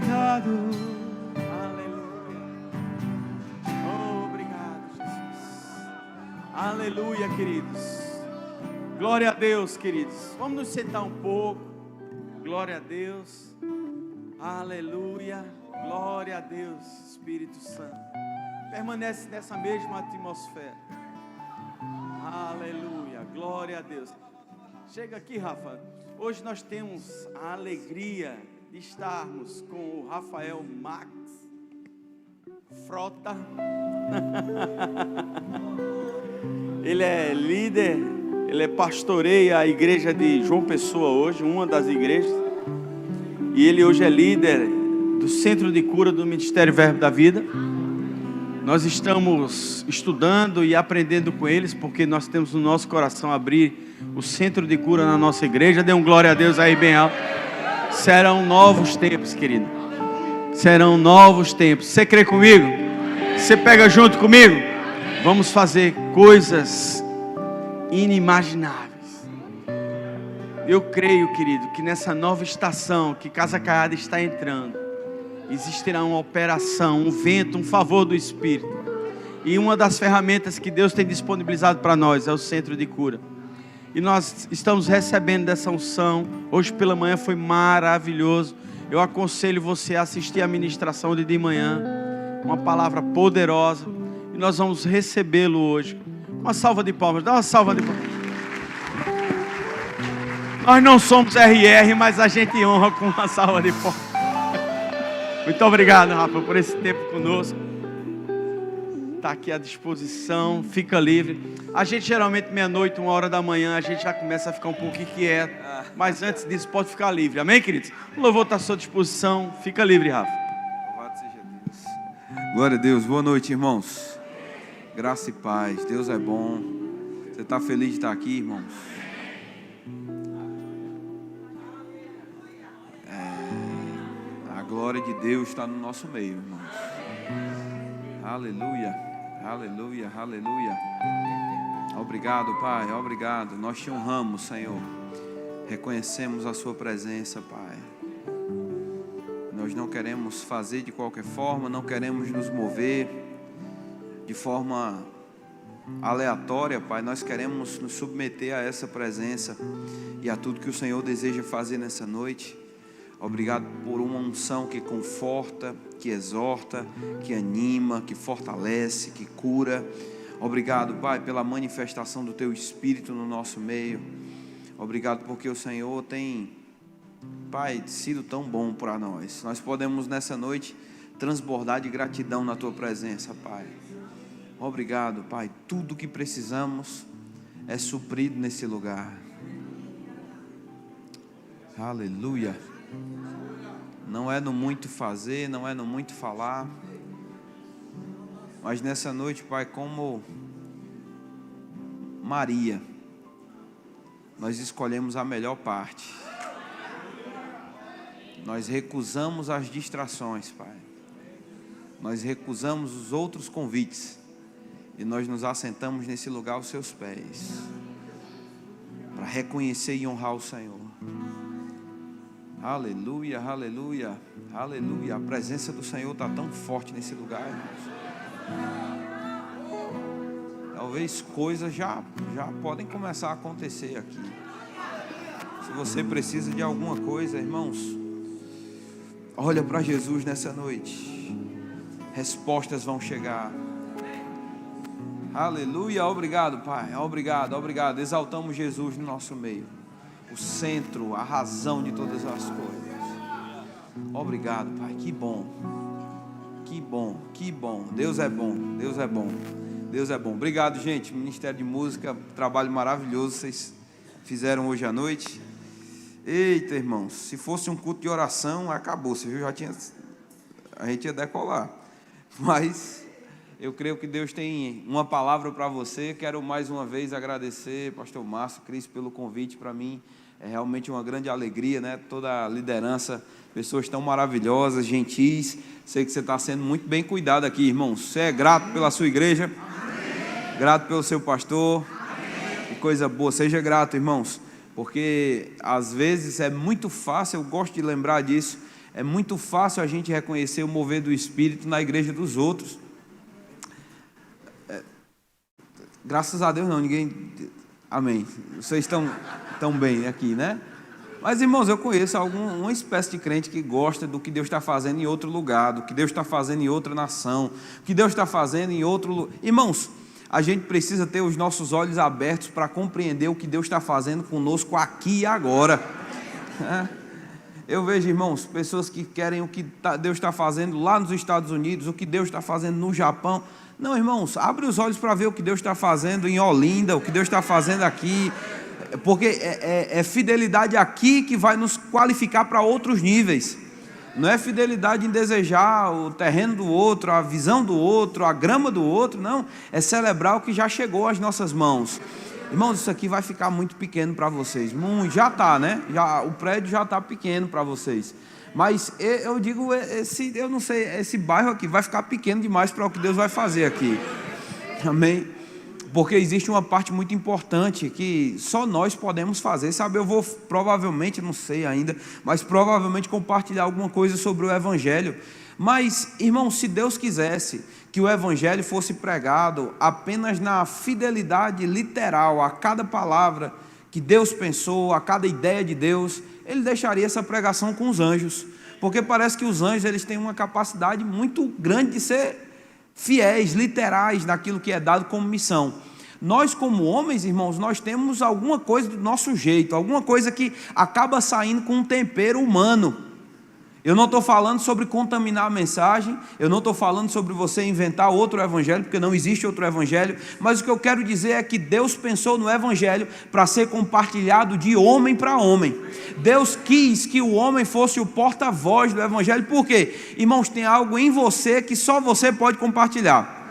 obrigado. Aleluia. Obrigado, Jesus. Aleluia, queridos. Glória a Deus, queridos. Vamos nos sentar um pouco. Glória a Deus. Aleluia. Glória a Deus, Espírito Santo. Permanece nessa mesma atmosfera. Aleluia. Glória a Deus. Chega aqui, Rafa. Hoje nós temos a alegria de estarmos com o Rafael Max Frota. Ele é líder, ele pastoreia a igreja de João Pessoa hoje, uma das igrejas. E ele hoje é líder do Centro de Cura do Ministério Verbo da Vida. Nós estamos estudando e aprendendo com eles, porque nós temos no nosso coração abrir o Centro de Cura na nossa igreja. Dê um glória a Deus aí bem alto. Serão novos tempos, querido. Serão novos tempos. Você crê comigo? Você pega junto comigo? Vamos fazer coisas inimagináveis. Eu creio, querido, que nessa nova estação que Casa Caiada está entrando, existirá uma operação, um vento, um favor do Espírito. E uma das ferramentas que Deus tem disponibilizado para nós é o Centro de Cura. E nós estamos recebendo dessa unção. Hoje pela manhã foi maravilhoso. Eu aconselho você a assistir a ministração de manhã. Uma palavra poderosa. E nós vamos recebê-lo hoje. Uma salva de palmas. Dá uma salva de palmas. Nós não somos RR, mas a gente honra com uma salva de palmas. Muito obrigado, Rafa, por esse tempo conosco. Está aqui à disposição, fica livre. A gente geralmente meia-noite, 1h da manhã, a gente já começa a ficar um pouquinho quieto. Mas antes disso pode ficar livre, amém, queridos? O louvor está à sua disposição, fica livre, Rafa. Louvado seja Deus. Glória a Deus, boa noite, irmãos. Graça e paz, Deus é bom. Você está feliz de estar aqui, irmãos? A glória de Deus está no nosso meio, irmãos. Aleluia, aleluia, aleluia. Obrigado, Pai, obrigado. Nós te honramos, Senhor. Reconhecemos a sua presença, Pai. Nós não queremos fazer de qualquer forma, não queremos nos mover de forma aleatória, Pai. Nós queremos nos submeter a essa presença e a tudo que o Senhor deseja fazer nessa noite. Obrigado por uma unção que conforta, que exorta, que anima, que fortalece, que cura. Obrigado, Pai, pela manifestação do Teu Espírito no nosso meio. Obrigado porque o Senhor tem, Pai, sido tão bom para nós. Nós podemos nessa noite transbordar de gratidão na Tua presença, Pai. Obrigado, Pai. Tudo que precisamos é suprido nesse lugar. Aleluia. Não é no muito fazer, não é no muito falar, mas nessa noite, Pai, como Maria, nós escolhemos a melhor parte. Nós recusamos as distrações, Pai. Nós recusamos os outros convites e nós nos assentamos nesse lugar aos Seus pés para reconhecer e honrar o Senhor. Aleluia, aleluia, aleluia. A presença do Senhor está tão forte nesse lugar, irmãos. Talvez coisas já podem começar a acontecer aqui. Se você precisa de alguma coisa, irmãos, olha para Jesus nessa noite. Respostas vão chegar. Aleluia, obrigado, Pai. Obrigado, obrigado. Exaltamos Jesus no nosso meio. O centro, a razão de todas as coisas. Obrigado, Pai, que bom. Que bom, que bom. Deus é bom, Deus é bom. Deus é bom. Obrigado, gente. Ministério de Música, trabalho maravilhoso vocês fizeram hoje à noite. Eita, irmãos, se fosse um culto de oração, acabou, você viu? A gente ia decolar. Mas eu creio que Deus tem uma palavra para você. Quero mais uma vez agradecer, pastor Márcio, Cris, pelo convite. Para mim é realmente uma grande alegria, né? Toda a liderança, pessoas tão maravilhosas, gentis. Sei que você está sendo muito bem cuidado aqui, irmãos. Você é grato pela sua igreja? Amém. Grato pelo seu pastor? Amém. Que coisa boa, seja grato, irmãos. Porque às vezes é muito fácil, eu gosto de lembrar disso, É muito fácil a gente reconhecer o mover do Espírito na igreja dos outros. Graças a Deus não, ninguém... Amém. Vocês estão bem aqui, né? Mas, irmãos, eu conheço uma espécie de crente que gosta do que Deus está fazendo em outro lugar, do que Deus está fazendo em outra nação, do que Deus está fazendo em outro lugar. Irmãos, a gente precisa ter os nossos olhos abertos para compreender o que Deus está fazendo conosco aqui e agora. Eu vejo, irmãos, pessoas que querem o que Deus está fazendo lá nos Estados Unidos, o que Deus está fazendo no Japão. Não, irmãos, abre os olhos para ver o que Deus está fazendo em Olinda, o que Deus está fazendo aqui, porque é fidelidade aqui que vai nos qualificar para outros níveis. Não é fidelidade em desejar o terreno do outro, a visão do outro, a grama do outro, não. É celebrar o que já chegou às nossas mãos. Irmãos, isso aqui vai ficar muito pequeno para vocês. Já está, né? O prédio já está pequeno para vocês. Mas eu digo, eu não sei, esse bairro aqui vai ficar pequeno demais para o que Deus vai fazer aqui. Amém? Porque existe uma parte muito importante que só nós podemos fazer, sabe? Eu vou provavelmente, não sei ainda, mas provavelmente compartilhar alguma coisa sobre o Evangelho. Mas, irmão, se Deus quisesse que o Evangelho fosse pregado apenas na fidelidade literal a cada palavra que Deus pensou, a cada ideia de Deus, Ele deixaria essa pregação com os anjos. Porque parece que os anjos eles têm uma capacidade muito grande de ser fiéis, literais naquilo que é dado como missão. Nós como homens, irmãos, nós temos alguma coisa do nosso jeito, alguma coisa que acaba saindo com um tempero humano. Eu não estou falando sobre contaminar a mensagem, eu não estou falando sobre você inventar outro evangelho, porque não existe outro evangelho, mas o que eu quero dizer é que Deus pensou no evangelho para ser compartilhado de homem para homem. Deus quis que o homem fosse o porta-voz do evangelho, por quê? Irmãos, tem algo em você que só você pode compartilhar.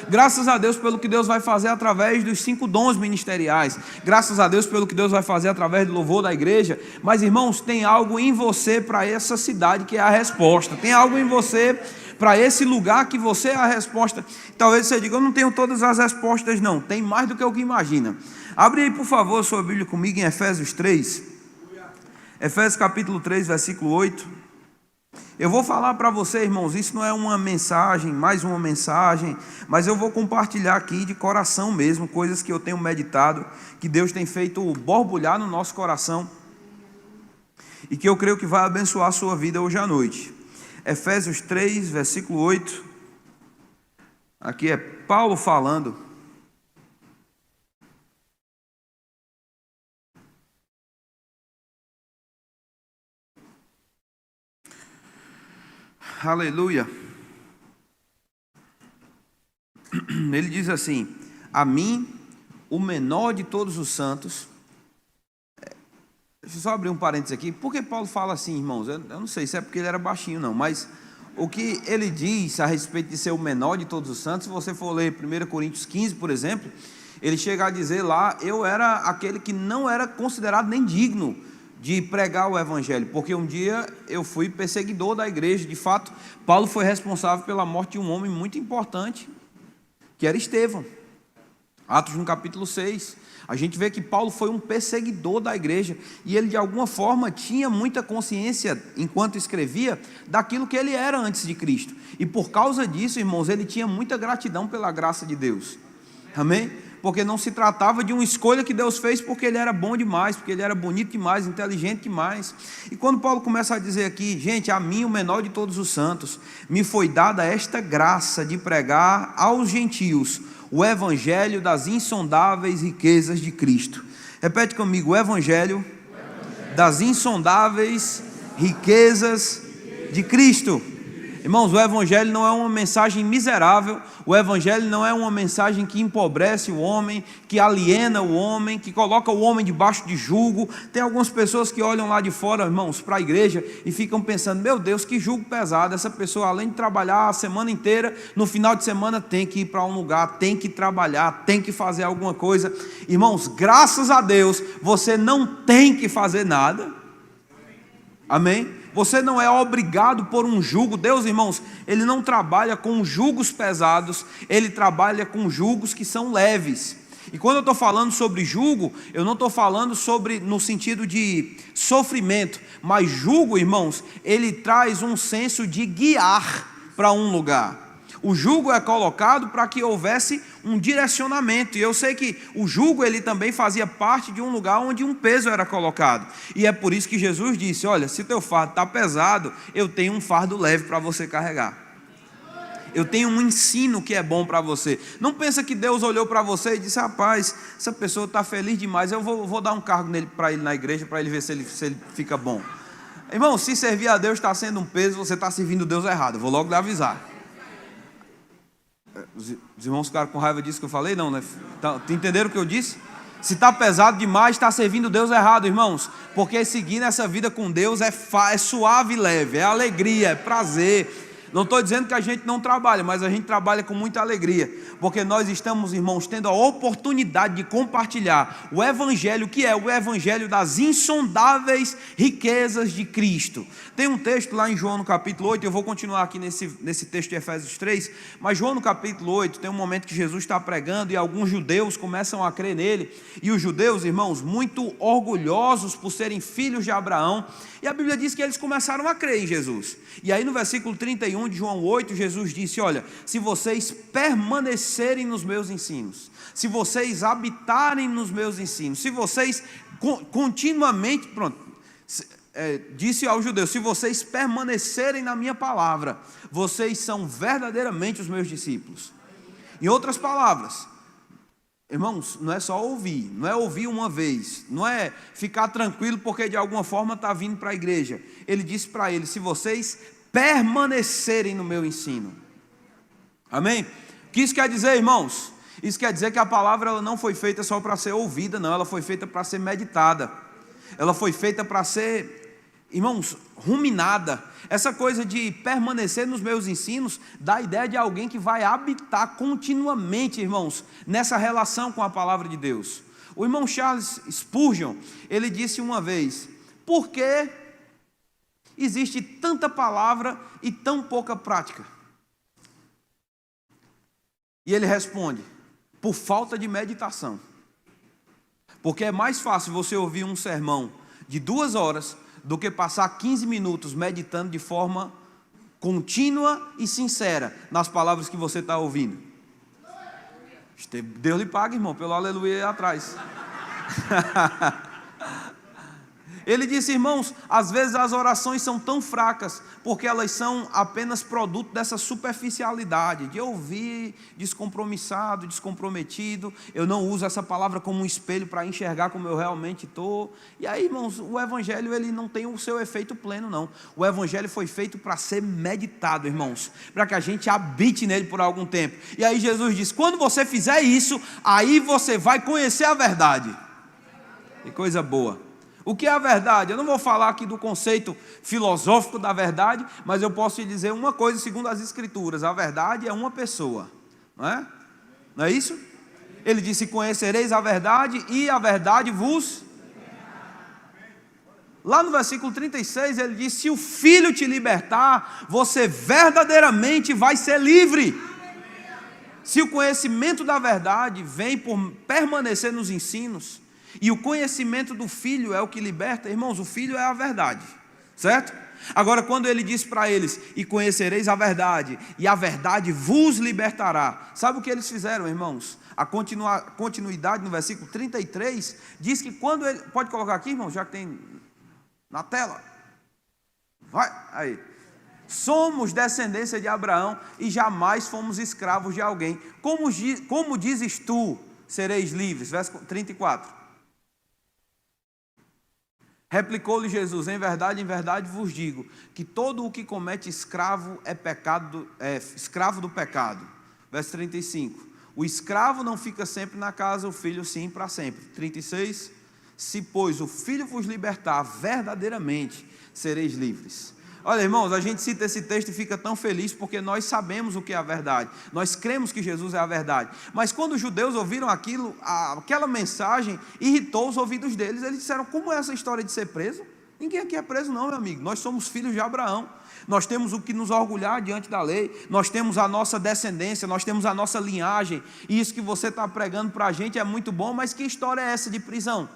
Graças a Deus pelo que Deus vai fazer através dos 5 dons ministeriais. Graças a Deus pelo que Deus vai fazer através do louvor da igreja. Mas, irmãos, tem algo em você para essa cidade que é a resposta. Tem algo em você para esse lugar que você é a resposta. Talvez você diga, eu não tenho todas as respostas, não. Tem mais do que o que imagina. Abre aí, por favor, sua Bíblia comigo em Efésios 3. Efésios capítulo 3, versículo 8. Eu vou falar para você, irmãos, isso não é uma mensagem, mais uma mensagem, mas eu vou compartilhar aqui de coração mesmo, coisas que eu tenho meditado, que Deus tem feito borbulhar no nosso coração, e que eu creio que vai abençoar a sua vida hoje à noite. Efésios 3, versículo 8, aqui é Paulo falando. Aleluia. Ele diz assim: a mim, o menor de todos os santos. Deixa eu só abrir um parênteses aqui. Por que Paulo fala assim, irmãos? Eu não sei se é porque ele era baixinho, não. Mas o que ele diz a respeito de ser o menor de todos os santos, se você for ler 1 Coríntios 15, por exemplo, ele chega a dizer lá: eu era aquele que não era considerado nem digno de pregar o evangelho, porque um dia eu fui perseguidor da igreja. De fato, Paulo foi responsável pela morte de um homem muito importante, que era Estevão. Atos no capítulo 6, a gente vê que Paulo foi um perseguidor da igreja, e ele de alguma forma tinha muita consciência, enquanto escrevia, daquilo que ele era antes de Cristo, e por causa disso, irmãos, ele tinha muita gratidão pela graça de Deus. Amém? Porque não se tratava de uma escolha que Deus fez porque ele era bom demais, porque ele era bonito demais, inteligente demais. E quando Paulo começa a dizer aqui, gente, a mim, o menor de todos os santos, me foi dada esta graça de pregar aos gentios o evangelho das insondáveis riquezas de Cristo. Repete comigo: o evangelho das insondáveis riquezas de Cristo. Irmãos, o evangelho não é uma mensagem miserável, o evangelho não é uma mensagem que empobrece o homem, que aliena o homem, que coloca o homem debaixo de jugo. Tem algumas pessoas que olham lá de fora, irmãos, para a igreja e ficam pensando: meu Deus, que jugo pesado, essa pessoa além de trabalhar a semana inteira, no final de semana tem que ir para um lugar, tem que trabalhar, tem que fazer alguma coisa. Irmãos, graças a Deus, você não tem que fazer nada. Amém? Você não é obrigado por um jugo. Deus, irmãos, Ele não trabalha com jugos pesados, Ele trabalha com jugos que são leves. E quando eu estou falando sobre jugo, eu não estou falando sobre no sentido de sofrimento, mas jugo, irmãos, ele traz um senso de guiar para um lugar. O jugo é colocado para que houvesse um direcionamento. E eu sei que o jugo ele também fazia parte de um lugar onde um peso era colocado. E é por isso que Jesus disse: olha, se teu fardo está pesado, eu tenho um fardo leve para você carregar. Eu tenho um ensino que é bom para você. Não pensa que Deus olhou para você e disse: rapaz, essa pessoa está feliz demais, eu vou dar um cargo para ele na igreja, para ele ver se ele fica bom. Irmão, se servir a Deus está sendo um peso, você está servindo Deus errado. Eu vou logo lhe avisar. Os irmãos ficaram com raiva disso que eu falei? Não, né? Entenderam o que eu disse? Se está pesado demais, está servindo Deus errado, irmãos. Porque seguir nessa vida com Deus é suave e leve, é alegria, é prazer. Não estou dizendo que a gente não trabalha, mas a gente trabalha com muita alegria, porque nós estamos, irmãos, tendo a oportunidade de compartilhar o Evangelho, que é o Evangelho das insondáveis riquezas de Cristo. Tem um texto lá em João no capítulo 8, eu vou continuar aqui nesse texto de Efésios 3, mas João no capítulo 8, tem um momento que Jesus está pregando e alguns judeus começam a crer nele, e os judeus, irmãos, muito orgulhosos por serem filhos de Abraão, e a Bíblia diz que eles começaram a crer em Jesus. E aí no versículo 31 de João 8, Jesus disse: olha, se vocês permanecerem nos meus ensinos, se vocês habitarem nos meus ensinos, se vocês continuamente, disse aos judeus: se vocês permanecerem na minha palavra, vocês são verdadeiramente os meus discípulos. Em outras palavras, irmãos, não é só ouvir, não é ouvir uma vez, não é ficar tranquilo porque de alguma forma está vindo para a igreja. Ele disse para eles: se vocês permanecerem no meu ensino. Amém? O que isso quer dizer, irmãos? Isso quer dizer que a palavra ela não foi feita só para ser ouvida, não, ela foi feita para ser meditada. Ela foi feita para ser, irmãos, ruminada. Essa coisa de permanecer nos meus ensinos dá a ideia de alguém que vai habitar continuamente, irmãos, nessa relação com a palavra de Deus. O irmão Charles Spurgeon, ele disse uma vez: por que existe tanta palavra e tão pouca prática? E ele responde: por falta de meditação. Porque é mais fácil você ouvir um sermão de 2 horas do que passar 15 minutos meditando de forma contínua e sincera nas palavras que você está ouvindo. Deus lhe paga, irmão, pelo aleluia aí atrás. Ele disse: irmãos, às vezes as orações são tão fracas, porque elas são apenas produto dessa superficialidade, de ouvir descompromissado, descomprometido. Eu não uso essa palavra como um espelho para enxergar como eu realmente estou. E aí, irmãos, o Evangelho ele não tem o seu efeito pleno, não. O Evangelho foi feito para ser meditado, irmãos, para que a gente habite nele por algum tempo. E aí Jesus diz: quando você fizer isso, aí você vai conhecer a verdade. Que coisa boa. O que é a verdade? Eu não vou falar aqui do conceito filosófico da verdade, mas eu posso te dizer uma coisa segundo as Escrituras: a verdade é uma pessoa, não é? Não é isso? Ele disse: conhecereis a verdade e a verdade vos... Lá no versículo 36 ele diz: se o Filho te libertar, você verdadeiramente vai ser livre. Se o conhecimento da verdade vem por permanecer nos ensinos, e o conhecimento do Filho é o que liberta, irmãos, o Filho é a verdade, certo? Agora, quando ele diz para eles: e conhecereis a verdade, e a verdade vos libertará, sabe o que eles fizeram, irmãos? A continuidade no versículo 33 diz que quando ele... Pode colocar aqui, irmão, já que tem na tela. Vai, aí. Somos descendência de Abraão e jamais fomos escravos de alguém. Como dizes tu, sereis livres? Verso 34. Replicou-lhe Jesus: em verdade vos digo, que todo o que comete escravo é escravo do pecado. Verso 35. O escravo não fica sempre na casa, o filho sim para sempre. 36. Se, pois, o Filho vos libertar, verdadeiramente sereis livres. Olha, irmãos, a gente cita esse texto e fica tão feliz porque nós sabemos o que é a verdade. Nós cremos que Jesus é a verdade. Mas quando os judeus ouviram aquela mensagem, irritou os ouvidos deles. Eles disseram: como é essa história de ser preso? Ninguém aqui é preso não, meu amigo. Nós somos filhos de Abraão. Nós temos o que nos orgulhar diante da lei. Nós temos a nossa descendência, nós temos a nossa linhagem. E isso que você está pregando para a gente é muito bom, mas que história é essa de prisão?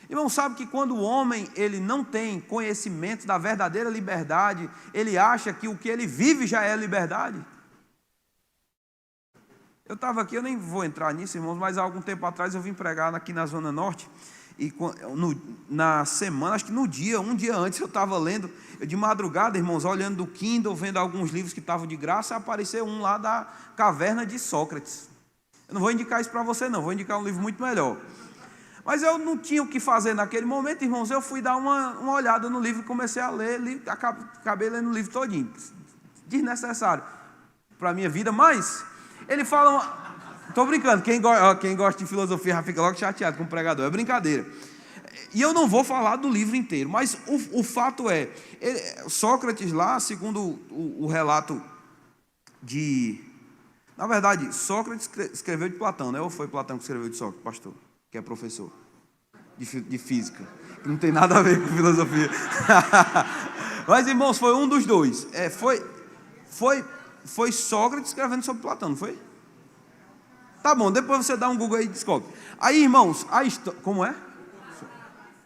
Irmão, sabe que quando o homem ele não tem conhecimento da verdadeira liberdade, ele acha que o que ele vive já é liberdade? Eu estava aqui, eu nem vou entrar nisso, irmãos, mas há algum tempo atrás eu vim pregar aqui na Zona Norte. E na semana, acho que um dia antes, eu estava lendo, de madrugada, irmãos, olhando do Kindle, vendo alguns livros que estavam de graça, apareceu um lá da Caverna de Sócrates. Eu não vou indicar isso para você não, vou indicar um livro muito melhor. Mas eu não tinha o que fazer naquele momento, irmãos, eu fui dar uma olhada no livro e comecei a ler, acabei lendo o livro todinho, desnecessário para a minha vida, mas ele fala... Estou brincando, quem gosta de filosofia já fica logo chateado com o pregador, é brincadeira. E eu não vou falar do livro inteiro, mas o fato é, Sócrates lá, segundo o relato de... Na verdade, Sócrates escreveu de Platão, né? Ou foi Platão que escreveu de Sócrates, pastor, que é professor de física, que não tem nada a ver com filosofia. Mas, irmãos, foi um dos dois. Foi Sócrates escrevendo sobre Platão, não foi? Tá bom, depois você dá um Google aí e descobre. Aí, irmãos, a história... Como é?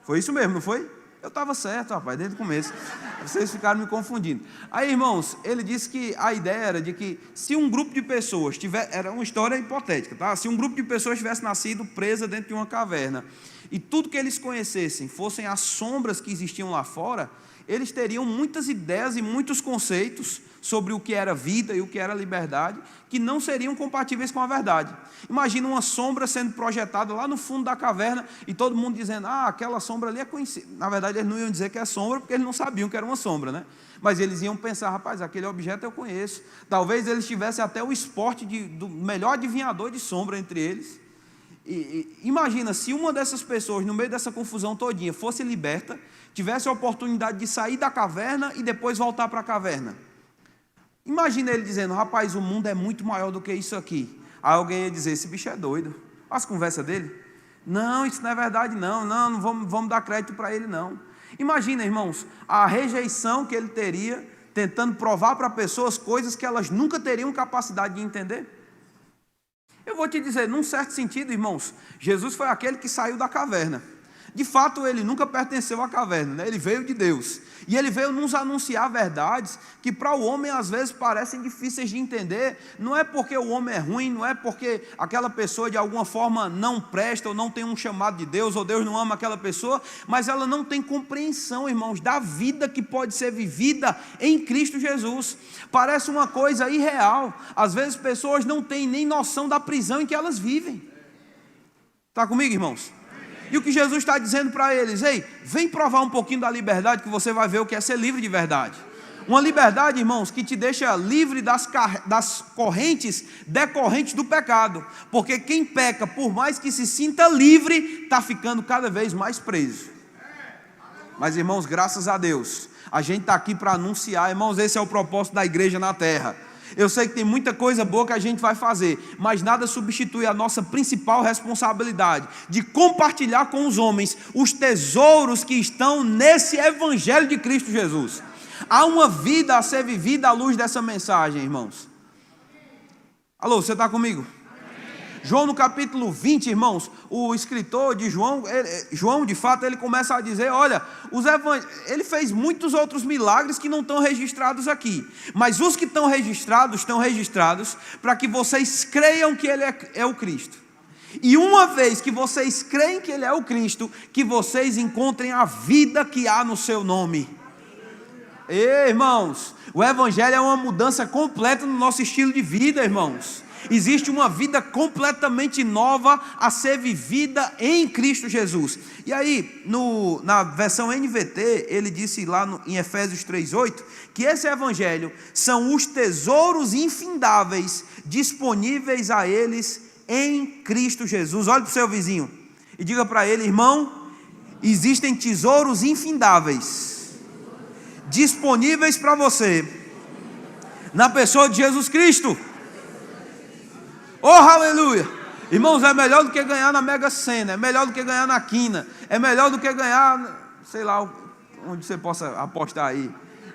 Foi isso mesmo, não foi? Eu estava certo, rapaz, desde o começo. Vocês ficaram me confundindo. Aí, irmãos, ele disse que a ideia era de que se um grupo de pessoas era uma história hipotética, tá? Se um grupo de pessoas tivesse nascido presa dentro de uma caverna e tudo que eles conhecessem fossem as sombras que existiam lá fora, eles teriam muitas ideias e muitos conceitos sobre o que era vida e o que era liberdade, que não seriam compatíveis com a verdade. Imagina uma sombra sendo projetada lá no fundo da caverna e todo mundo dizendo, aquela sombra ali é conhecida. Na verdade, eles não iam dizer que é sombra, porque eles não sabiam que era uma sombra, né? Mas eles iam pensar, rapaz, aquele objeto eu conheço. Talvez eles tivessem até o esporte do melhor adivinhador de sombra entre eles. E imagina, se uma dessas pessoas, no meio dessa confusão todinha, fosse liberta, tivesse a oportunidade de sair da caverna e depois voltar para a caverna. Imagina ele dizendo, rapaz, o mundo é muito maior do que isso aqui. Aí alguém ia dizer, esse bicho é doido. As conversas dele. Não, isso não é verdade não vamos dar crédito para ele não. Imagina, irmãos, a rejeição que ele teria, tentando provar para pessoas coisas que elas nunca teriam capacidade de entender. Eu vou te dizer, num certo sentido, irmãos, Jesus foi aquele que saiu da caverna. De fato, ele nunca pertenceu à caverna, né? Ele veio de Deus. E ele veio nos anunciar verdades que para o homem às vezes parecem difíceis de entender. Não é porque o homem é ruim, não é porque aquela pessoa de alguma forma não presta ou não tem um chamado de Deus, ou Deus não ama aquela pessoa, mas ela não tem compreensão, irmãos, da vida que pode ser vivida em Cristo Jesus. Parece uma coisa irreal. Às vezes pessoas não têm nem noção da prisão em que elas vivem. Está comigo, irmãos? E o que Jesus está dizendo para eles, ei, vem provar um pouquinho da liberdade que você vai ver o que é ser livre de verdade. Uma liberdade, irmãos, que te deixa livre das correntes decorrentes do pecado. Porque quem peca, por mais que se sinta livre, está ficando cada vez mais preso. Mas, irmãos, graças a Deus, a gente está aqui para anunciar, irmãos, esse é o propósito da igreja na terra. Eu sei que tem muita coisa boa que a gente vai fazer, mas nada substitui a nossa principal responsabilidade de compartilhar com os homens os tesouros que estão nesse Evangelho de Cristo Jesus. Há uma vida a ser vivida à luz dessa mensagem, irmãos. Alô, você está comigo? João no capítulo 20, irmãos, o escritor de João, João de fato, ele começa a dizer, olha, ele fez muitos outros milagres que não estão registrados aqui, mas os que estão registrados para que vocês creiam que ele é o Cristo. E uma vez que vocês creem que ele é o Cristo, que vocês encontrem a vida que há no seu nome. Ei, irmãos, o Evangelho é uma mudança completa no nosso estilo de vida, irmãos. Existe uma vida completamente nova a ser vivida em Cristo Jesus. E aí, na versão NVT, ele disse lá em Efésios 3:8, que esse Evangelho são os tesouros infindáveis disponíveis a eles em Cristo Jesus. Olhe para o seu vizinho e diga para ele, irmão, existem tesouros infindáveis disponíveis para você na pessoa de Jesus Cristo. Oh, aleluia! Irmãos, é melhor do que ganhar na Mega Sena, é melhor do que ganhar na quina, é melhor do que ganhar, sei lá, onde você possa apostar aí.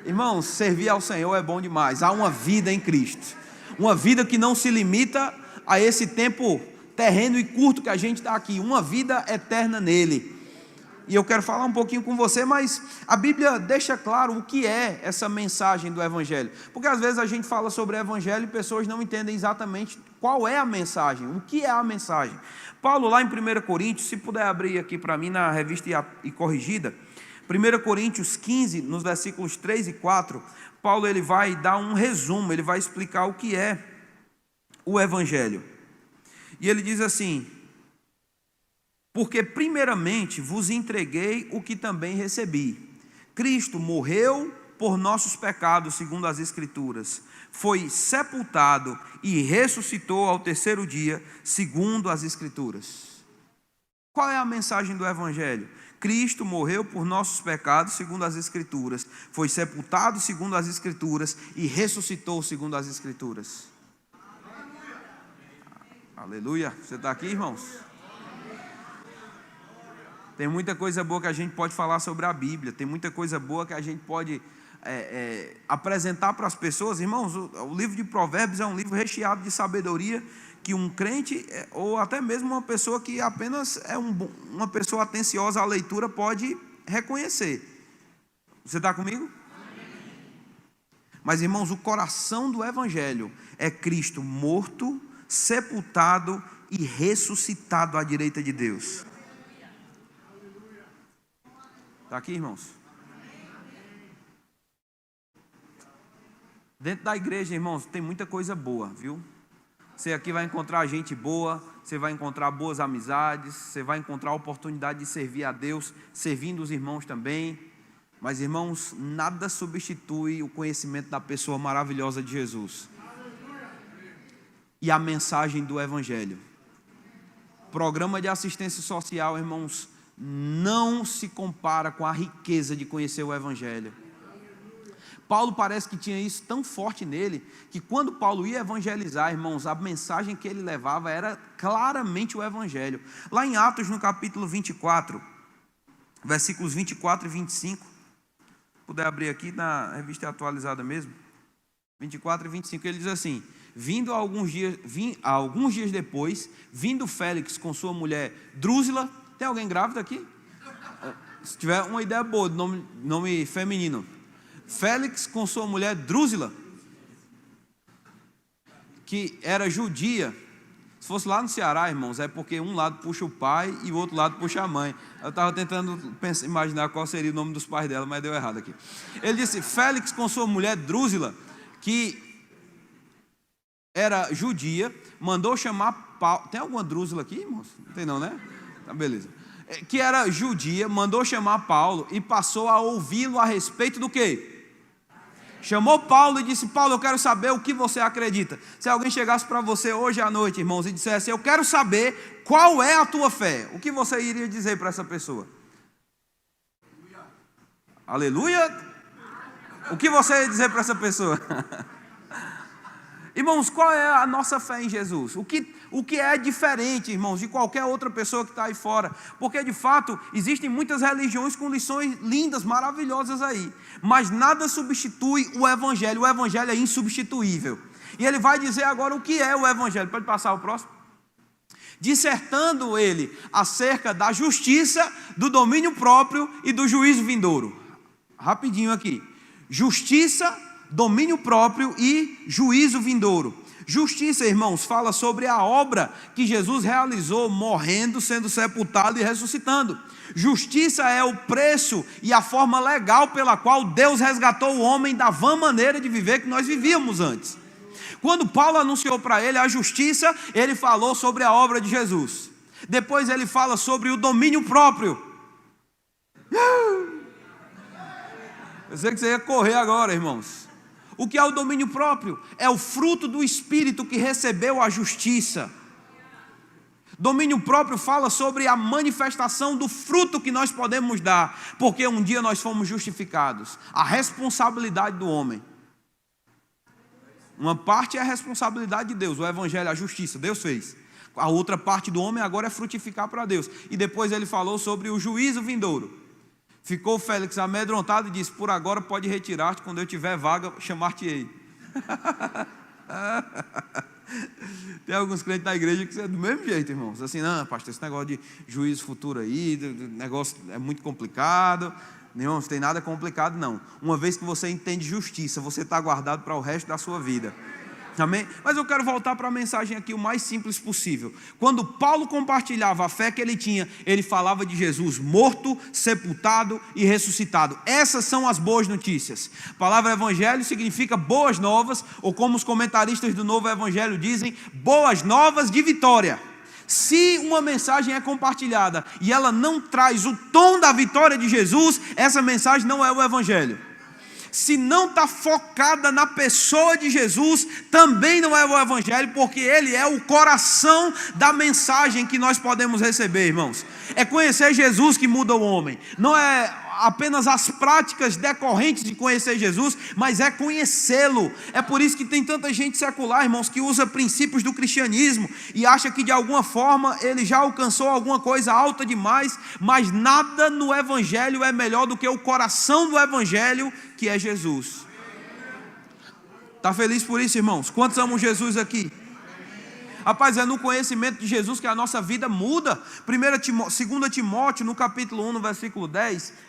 Irmãos, servir ao Senhor é bom demais. Há uma vida em Cristo, uma vida que não se limita a esse tempo terreno e curto que a gente está aqui, uma vida eterna nele. E eu quero falar um pouquinho com você, mas a Bíblia deixa claro o que é essa mensagem do Evangelho, porque às vezes a gente fala sobre o Evangelho e pessoas não entendem exatamente qual é a mensagem, o que é a mensagem. Paulo lá em 1 Coríntios, se puder abrir aqui para mim na revista e corrigida, 1 Coríntios 15, nos versículos 3 e 4, Paulo ele vai dar um resumo, ele vai explicar o que é o Evangelho. E ele diz assim: porque primeiramente vos entreguei o que também recebi. Cristo morreu por nossos pecados, segundo as Escrituras. Foi sepultado e ressuscitou ao terceiro dia, segundo as Escrituras. Qual é a mensagem do Evangelho? Cristo morreu por nossos pecados, segundo as Escrituras. Foi sepultado, segundo as Escrituras, e ressuscitou, segundo as Escrituras. Aleluia. Você está aqui, irmãos? Tem muita coisa boa que a gente pode falar sobre a Bíblia. Tem muita coisa boa que a gente pode apresentar para as pessoas. Irmãos, o livro de Provérbios é um livro recheado de sabedoria que um crente, ou até mesmo uma pessoa que apenas é uma pessoa atenciosa à leitura, pode reconhecer. Você está comigo? Mas, irmãos, o coração do Evangelho é Cristo morto, sepultado e ressuscitado à direita de Deus. Está aqui, irmãos? Dentro da igreja, irmãos, tem muita coisa boa, viu? Você aqui vai encontrar gente boa, você vai encontrar boas amizades, você vai encontrar a oportunidade de servir a Deus, servindo os irmãos também. Mas, irmãos, nada substitui o conhecimento da pessoa maravilhosa de Jesus e a mensagem do Evangelho. Programa de assistência social, irmãos, não se compara com a riqueza de conhecer o Evangelho. Paulo parece que tinha isso tão forte nele, que quando Paulo ia evangelizar, irmãos, a mensagem que ele levava era claramente o Evangelho. Lá em Atos, no capítulo 24, versículos 24 e 25, puder abrir aqui na revista atualizada mesmo, 24 e 25, ele diz assim: alguns dias depois, vindo Félix com sua mulher Drúzila. Tem alguém grávida aqui? Se tiver uma ideia boa de nome feminino. Félix com sua mulher Drúzila, que era judia. Se fosse lá no Ceará, irmãos, é porque um lado puxa o pai e o outro lado puxa a mãe. Eu estava tentando imaginar qual seria o nome dos pais dela, mas deu errado aqui. Ele disse: Félix com sua mulher Drúzila, que era judia, mandou chamar Paulo. Tem alguma Drúzila aqui, irmãos? Não tem não, né? Tá, beleza. Que era judia, mandou chamar Paulo e passou a ouvi-lo a respeito do quê? Chamou Paulo e disse: Paulo, eu quero saber o que você acredita. Se alguém chegasse para você hoje à noite, irmãos, e dissesse: eu quero saber qual é a tua fé, o que você iria dizer para essa pessoa? Aleluia! O que você ia dizer para essa pessoa? Irmãos, qual é a nossa fé em Jesus? O que é diferente, irmãos, de qualquer outra pessoa que está aí fora? Porque, de fato, existem muitas religiões com lições lindas, maravilhosas aí. Mas nada substitui o Evangelho. O Evangelho é insubstituível. E ele vai dizer agora o que é o Evangelho. Pode passar o próximo? Dissertando ele acerca da justiça, do domínio próprio e do juízo vindouro. Rapidinho aqui. Justiça, domínio próprio e juízo vindouro. Justiça, irmãos, fala sobre a obra que Jesus realizou, morrendo, sendo sepultado e ressuscitando. Justiça é o preço e a forma legal pela qual Deus resgatou o homem da vã maneira de viver que nós vivíamos antes. Quando Paulo anunciou para ele a justiça, ele falou sobre a obra de Jesus. Depois ele fala sobre o domínio próprio. Eu sei que você ia correr agora, irmãos. O que é o domínio próprio? É o fruto do Espírito que recebeu a justiça. Domínio próprio fala sobre a manifestação do fruto que nós podemos dar, porque um dia nós fomos justificados. A responsabilidade do homem. Uma parte é a responsabilidade de Deus, o Evangelho, a justiça, Deus fez. A outra parte do homem agora é frutificar para Deus. E depois ele falou sobre o juízo vindouro. Ficou Félix amedrontado e disse: por agora pode retirar-te, quando eu tiver vaga, chamar-te-ei. Tem alguns crentes na igreja que é do mesmo jeito, irmãos. Assim, não, pastor, esse negócio de juízo futuro aí, negócio é muito complicado. Não tem nada complicado, não. Uma vez que você entende justiça, você está guardado para o resto da sua vida. Amém? Mas eu quero voltar para a mensagem aqui o mais simples possível. Quando Paulo compartilhava a fé que ele tinha, ele falava de Jesus morto, sepultado e ressuscitado. Essas são as boas notícias. A palavra evangelho significa boas novas, ou como os comentaristas do Novo Evangelho dizem, boas novas de vitória. Se uma mensagem é compartilhada e ela não traz o tom da vitória de Jesus, essa mensagem não é o evangelho. Se não está focada na pessoa de Jesus, também não é o evangelho, porque ele é o coração da mensagem que nós podemos receber, irmãos. É conhecer Jesus que muda o homem, não é apenas as práticas decorrentes de conhecer Jesus, mas é conhecê-lo. É por isso que tem tanta gente secular, irmãos, que usa princípios do cristianismo e acha que de alguma forma ele já alcançou alguma coisa alta demais, mas nada no evangelho é melhor do que o coração do evangelho, que é Jesus. Está feliz por isso, irmãos? Quantos amam Jesus aqui? Rapaz, é no conhecimento de Jesus que a nossa vida muda. 2 Timóteo, no capítulo 1, no versículo 10,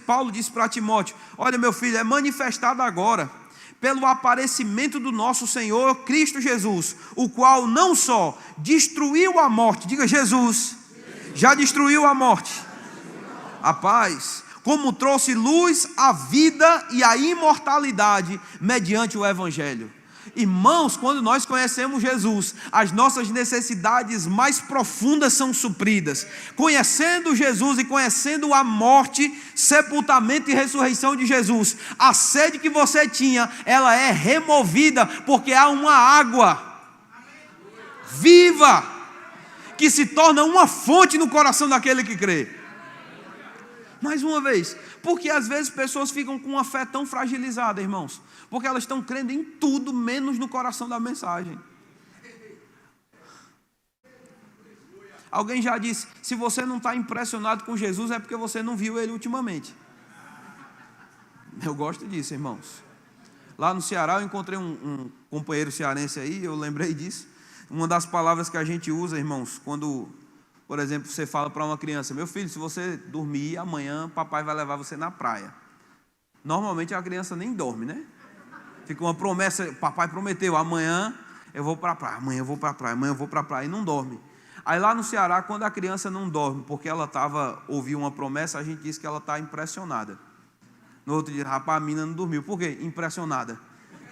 Paulo disse para Timóteo: olha, meu filho, é manifestado agora, pelo aparecimento do nosso Senhor Cristo Jesus, o qual não só destruiu a morte, diga Jesus, já destruiu a morte, rapaz, como trouxe luz à vida e à imortalidade mediante o evangelho. Irmãos, quando nós conhecemos Jesus, as nossas necessidades mais profundas são supridas. Conhecendo Jesus e conhecendo a morte, sepultamento e ressurreição de Jesus, a sede que você tinha, ela é removida, porque há uma água viva que se torna uma fonte no coração daquele que crê. Mais uma vez, porque às vezes pessoas ficam com uma fé tão fragilizada, irmãos, porque elas estão crendo em tudo menos no coração da mensagem. Alguém já disse: se você não está impressionado com Jesus, é porque você não viu ele ultimamente. Eu gosto disso, irmãos. Lá no Ceará eu encontrei um companheiro cearense aí, eu lembrei disso. Uma das palavras que a gente usa, irmãos, quando, por exemplo, você fala para uma criança: meu filho, se você dormir, amanhã papai vai levar você na praia. Normalmente a criança nem dorme, né? Fica uma promessa, papai prometeu, amanhã eu vou para a praia, amanhã eu vou para a praia, amanhã eu vou para a praia, e não dorme. Aí lá no Ceará, quando a criança não dorme, porque ela ouviu uma promessa, a gente diz que ela está impressionada. No outro dia, rapaz, a menina não dormiu. Por quê? Impressionada.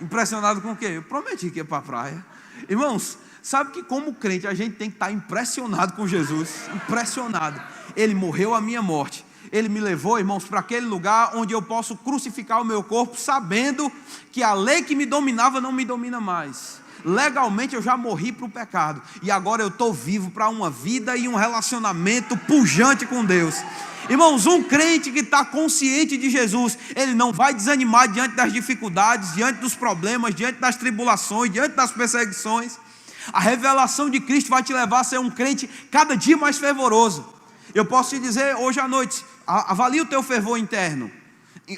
Impressionado com o quê? Eu prometi que ia para a praia. Irmãos, sabe que como crente a gente tem que estar impressionado com Jesus. Impressionado. Ele morreu a minha morte. Ele me levou, irmãos, para aquele lugar onde eu posso crucificar o meu corpo, sabendo que a lei que me dominava não me domina mais. Legalmente eu já morri para o pecado, e agora eu estou vivo para uma vida e um relacionamento pujante com Deus. Irmãos, um crente que está consciente de Jesus, ele não vai desanimar diante das dificuldades, diante dos problemas, diante das tribulações, diante das perseguições. A revelação de Cristo vai te levar a ser um crente cada dia mais fervoroso. Eu posso te dizer hoje à noite, avalie o teu fervor interno,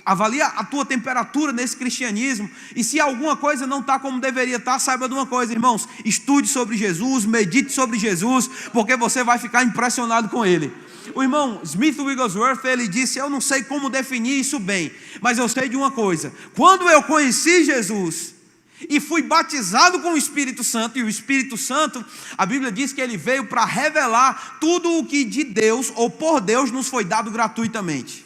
avalie a tua temperatura nesse cristianismo, e se alguma coisa não está como deveria estar, saiba de uma coisa, irmãos: estude sobre Jesus, medite sobre Jesus, porque você vai ficar impressionado com Ele. O irmão Smith Wigglesworth, ele disse: eu não sei como definir isso bem, mas eu sei de uma coisa: quando eu conheci Jesus e fui batizado com o Espírito Santo, e o Espírito Santo, a Bíblia diz que ele veio para revelar tudo o que de Deus ou por Deus nos foi dado gratuitamente.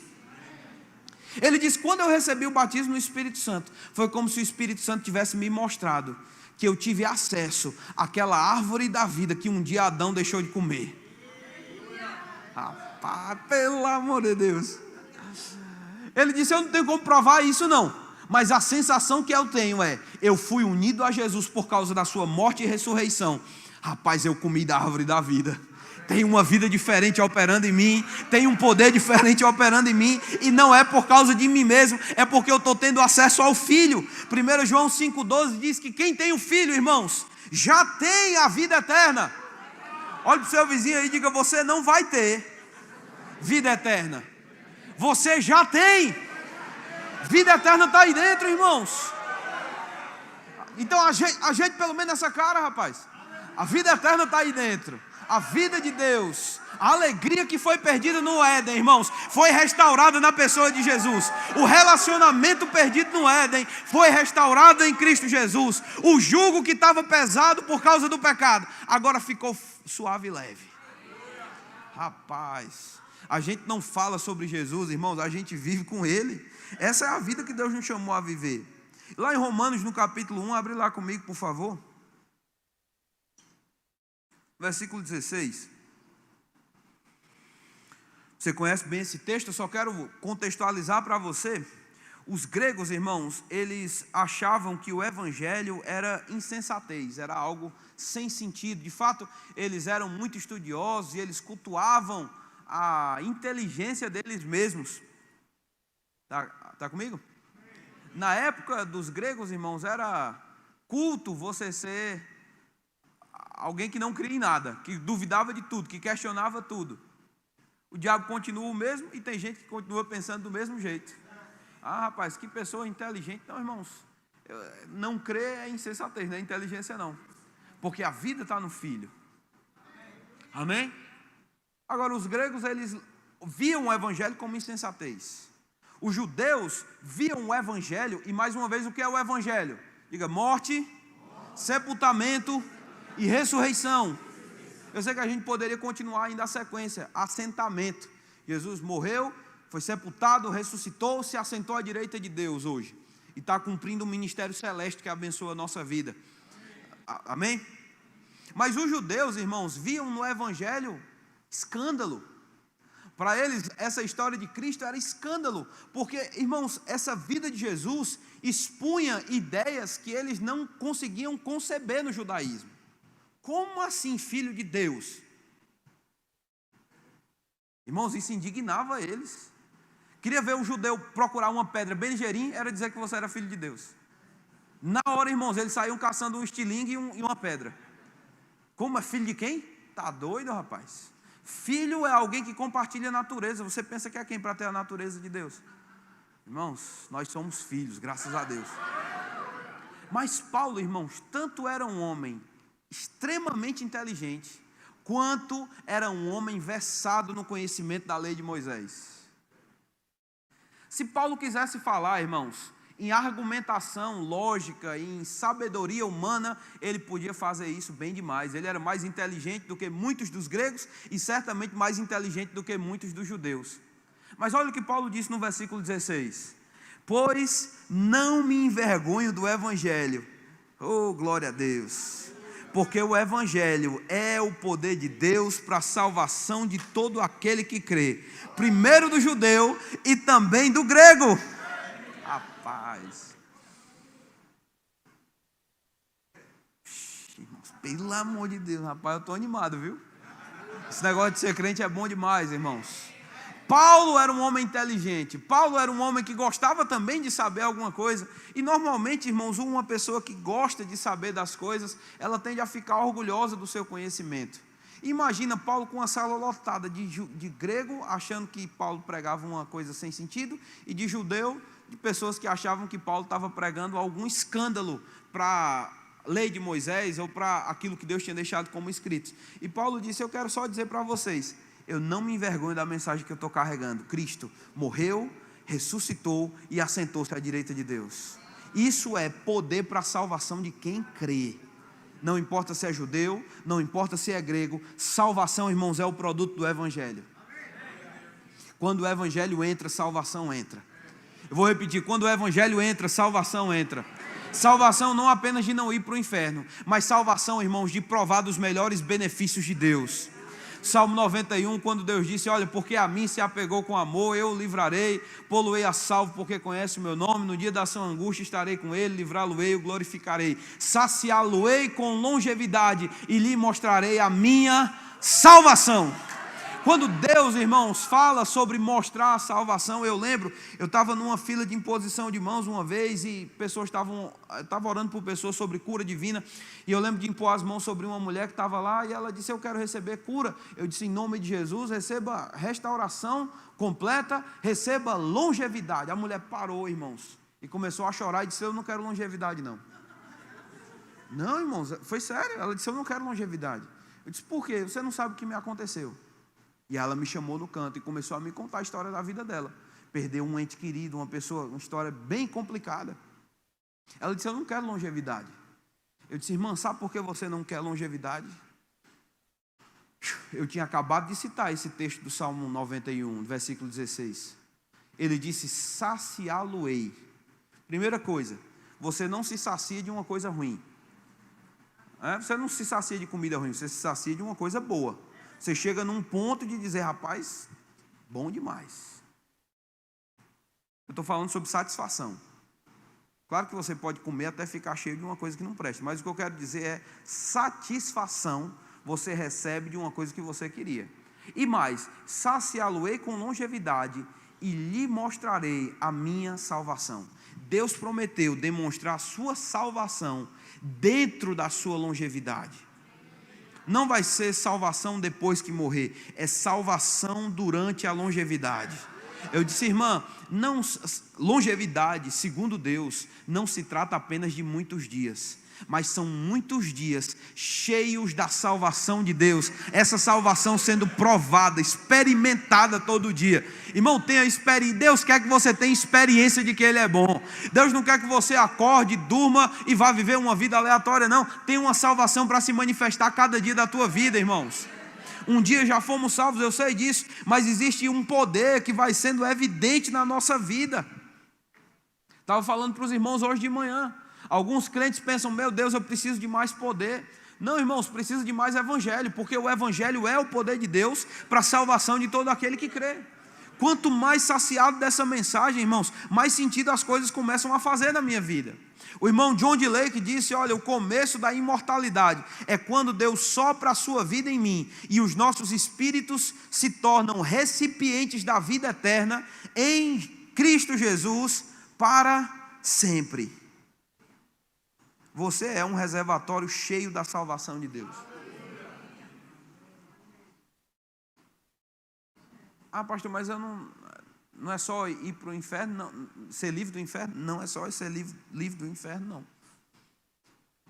Ele diz: quando eu recebi o batismo no Espírito Santo, foi como se o Espírito Santo tivesse me mostrado que eu tive acesso àquela árvore da vida que um dia Adão deixou de comer. Rapaz, pelo amor de Deus. Ele disse: eu não tenho como provar isso não, mas a sensação que eu tenho é: eu fui unido a Jesus por causa da sua morte e ressurreição. Rapaz, eu comi da árvore da vida. Tem uma vida diferente operando em mim, tem um poder diferente operando em mim, e não é por causa de mim mesmo, é porque eu estou tendo acesso ao Filho. 1 João 5,12 diz que quem tem o Filho, irmãos, já tem a vida eterna. Olhe para o seu vizinho aí e diga: você não vai ter vida eterna. Você já tem. Vida eterna está aí dentro, irmãos. Então ajeite pelo menos essa cara, rapaz. A vida eterna está aí dentro. A vida de Deus, a alegria que foi perdida no Éden, irmãos, foi restaurada na pessoa de Jesus. O relacionamento perdido no Éden foi restaurado em Cristo Jesus. O jugo que estava pesado por causa do pecado, agora ficou suave e leve. Rapaz, a gente não fala sobre Jesus, irmãos, a gente vive com Ele. Essa é a vida que Deus nos chamou a viver. Lá em Romanos, no capítulo 1, abre lá comigo, por favor. Versículo 16. Você conhece bem esse texto, eu só quero contextualizar para você. Os gregos, irmãos, eles achavam que o evangelho era insensatez, era algo sem sentido. De fato, eles eram muito estudiosos e eles cultuavam a inteligência deles mesmos. Tá comigo? Na época dos gregos, irmãos, era culto você ser alguém que não cria em nada, que duvidava de tudo, que questionava tudo. O diabo continua o mesmo e tem gente que continua pensando do mesmo jeito. Ah, rapaz, que pessoa inteligente. Não, irmãos, não crer é insensatez, não é inteligência não. Porque a vida está no Filho. Amém? Agora, os gregos, eles viam o evangelho como insensatez. Os judeus viam o evangelho, e mais uma vez, o que é o evangelho? Diga, morte, sepultamento e ressurreição. Eu sei que a gente poderia continuar ainda a sequência. Assentamento. Jesus morreu, foi sepultado, ressuscitou, se assentou à direita de Deus hoje. E está cumprindo um ministério celeste que abençoa a nossa vida. Amém? Mas os judeus, irmãos, viam no evangelho escândalo. Para eles, essa história de Cristo era escândalo. Porque, irmãos, essa vida de Jesus expunha ideias que eles não conseguiam conceber no judaísmo. Como assim, filho de Deus? Irmãos, isso indignava eles. Queria ver um judeu procurar uma pedra bem ligeirinha, era dizer que você era filho de Deus. Na hora, irmãos, eles saíam caçando um estilingue e uma pedra. Como é filho de quem? Tá doido, rapaz? Filho é alguém que compartilha a natureza. Você pensa que é quem para ter a natureza de Deus? Irmãos, nós somos filhos, graças a Deus. Mas Paulo, irmãos, tanto era um homem extremamente inteligente, quanto era um homem versado no conhecimento da lei de Moisés. Se Paulo quisesse falar, irmãos, em argumentação lógica, em sabedoria humana, ele podia fazer isso bem demais. Ele era mais inteligente do que muitos dos gregos e certamente mais inteligente do que muitos dos judeus. Mas olha o que Paulo disse no versículo 16: pois não me envergonho do evangelho. Oh, glória a Deus! Porque o evangelho é o poder de Deus para a salvação de todo aquele que crê, primeiro do judeu e também do grego. Rapaz, irmãos, pelo amor de Deus, rapaz, eu estou animado, viu? Esse negócio de ser crente é bom demais, irmãos. Paulo era um homem inteligente. Paulo era um homem que gostava também de saber alguma coisa. E normalmente, irmãos, uma pessoa que gosta de saber das coisas, ela tende a ficar orgulhosa do seu conhecimento. Imagina Paulo com uma sala lotada de grego, achando que Paulo pregava uma coisa sem sentido, e de judeu, de pessoas que achavam que Paulo estava pregando algum escândalo para a lei de Moisés ou para aquilo que Deus tinha deixado como escrito. E Paulo disse: eu quero só dizer para vocês, eu não me envergonho da mensagem que eu estou carregando. Cristo morreu, ressuscitou e assentou-se à direita de Deus. Isso é poder para a salvação de quem crê. Não importa se é judeu, não importa se é grego. Salvação, irmãos, é o produto do evangelho. Quando o evangelho entra, salvação entra. Eu vou repetir: quando o evangelho entra, salvação entra. Salvação não apenas de não ir para o inferno, mas salvação, irmãos, de provar dos melhores benefícios de Deus. Salmo 91, quando Deus disse: olha, porque a mim se apegou com amor, eu o livrarei, pô-lo-ei a salvo, porque conhece o meu nome, no dia da sua angústia estarei com ele, livrá-lo-ei, o glorificarei, saciá-lo-ei com longevidade, e lhe mostrarei a minha salvação. Quando Deus, irmãos, fala sobre mostrar a salvação, eu lembro, eu estava numa fila de imposição de mãos uma vez e pessoas estavam orando por pessoas sobre cura divina, e eu lembro de impor as mãos sobre uma mulher que estava lá e ela disse: eu quero receber cura. Eu disse: em nome de Jesus, receba restauração completa, receba longevidade. A mulher parou, irmãos, e começou a chorar e disse: eu não quero longevidade não. Não, irmãos, foi sério. Ela disse: eu não quero longevidade. Eu disse: por quê? Você não sabe o que me aconteceu. E ela me chamou no canto e começou a me contar a história da vida dela. Perdeu um ente querido, uma pessoa, uma história bem complicada. Ela disse: eu não quero longevidade. Eu disse: irmã, sabe por que você não quer longevidade? Eu tinha acabado de citar esse texto do Salmo 91, versículo 16. Ele disse: saciá-lo-ei. Primeira coisa, você não se sacia de uma coisa ruim. Você não se sacia de comida ruim, você se sacia de uma coisa boa. Você chega num ponto de dizer: rapaz, bom demais. Eu estou falando sobre satisfação. Claro que você pode comer até ficar cheio de uma coisa que não presta, mas o que eu quero dizer é satisfação você recebe de uma coisa que você queria. E mais, saciá-lo-ei com longevidade e lhe mostrarei a minha salvação. Deus prometeu demonstrar a sua salvação dentro da sua longevidade. Não vai ser salvação depois que morrer, é salvação durante a longevidade. Eu disse: irmã, não, longevidade, segundo Deus, não se trata apenas de muitos dias, mas são muitos dias cheios da salvação de Deus, essa salvação sendo provada, experimentada todo dia. Irmão, tenha experiência. Deus quer que você tenha experiência de que Ele é bom. Deus não quer que você acorde, durma e vá viver uma vida aleatória, não. Tem uma salvação para se manifestar cada dia da tua vida, irmãos. Um dia já fomos salvos, eu sei disso, mas existe um poder que vai sendo evidente na nossa vida. Estava falando para os irmãos hoje de manhã. Alguns crentes pensam: meu Deus, eu preciso de mais poder. Não, irmãos, precisa de mais evangelho, porque o evangelho é o poder de Deus para a salvação de todo aquele que crê. Quanto mais saciado dessa mensagem, irmãos, mais sentido as coisas começam a fazer na minha vida. O irmão John D. Lake disse: olha, o começo da imortalidade é quando Deus sopra a sua vida em mim e os nossos espíritos se tornam recipientes da vida eterna em Cristo Jesus para sempre. Você é um reservatório cheio da salvação de Deus. Ah, pastor, mas eu não é só ir para o inferno, não, ser livre do inferno? Não é só ser livre do inferno, não.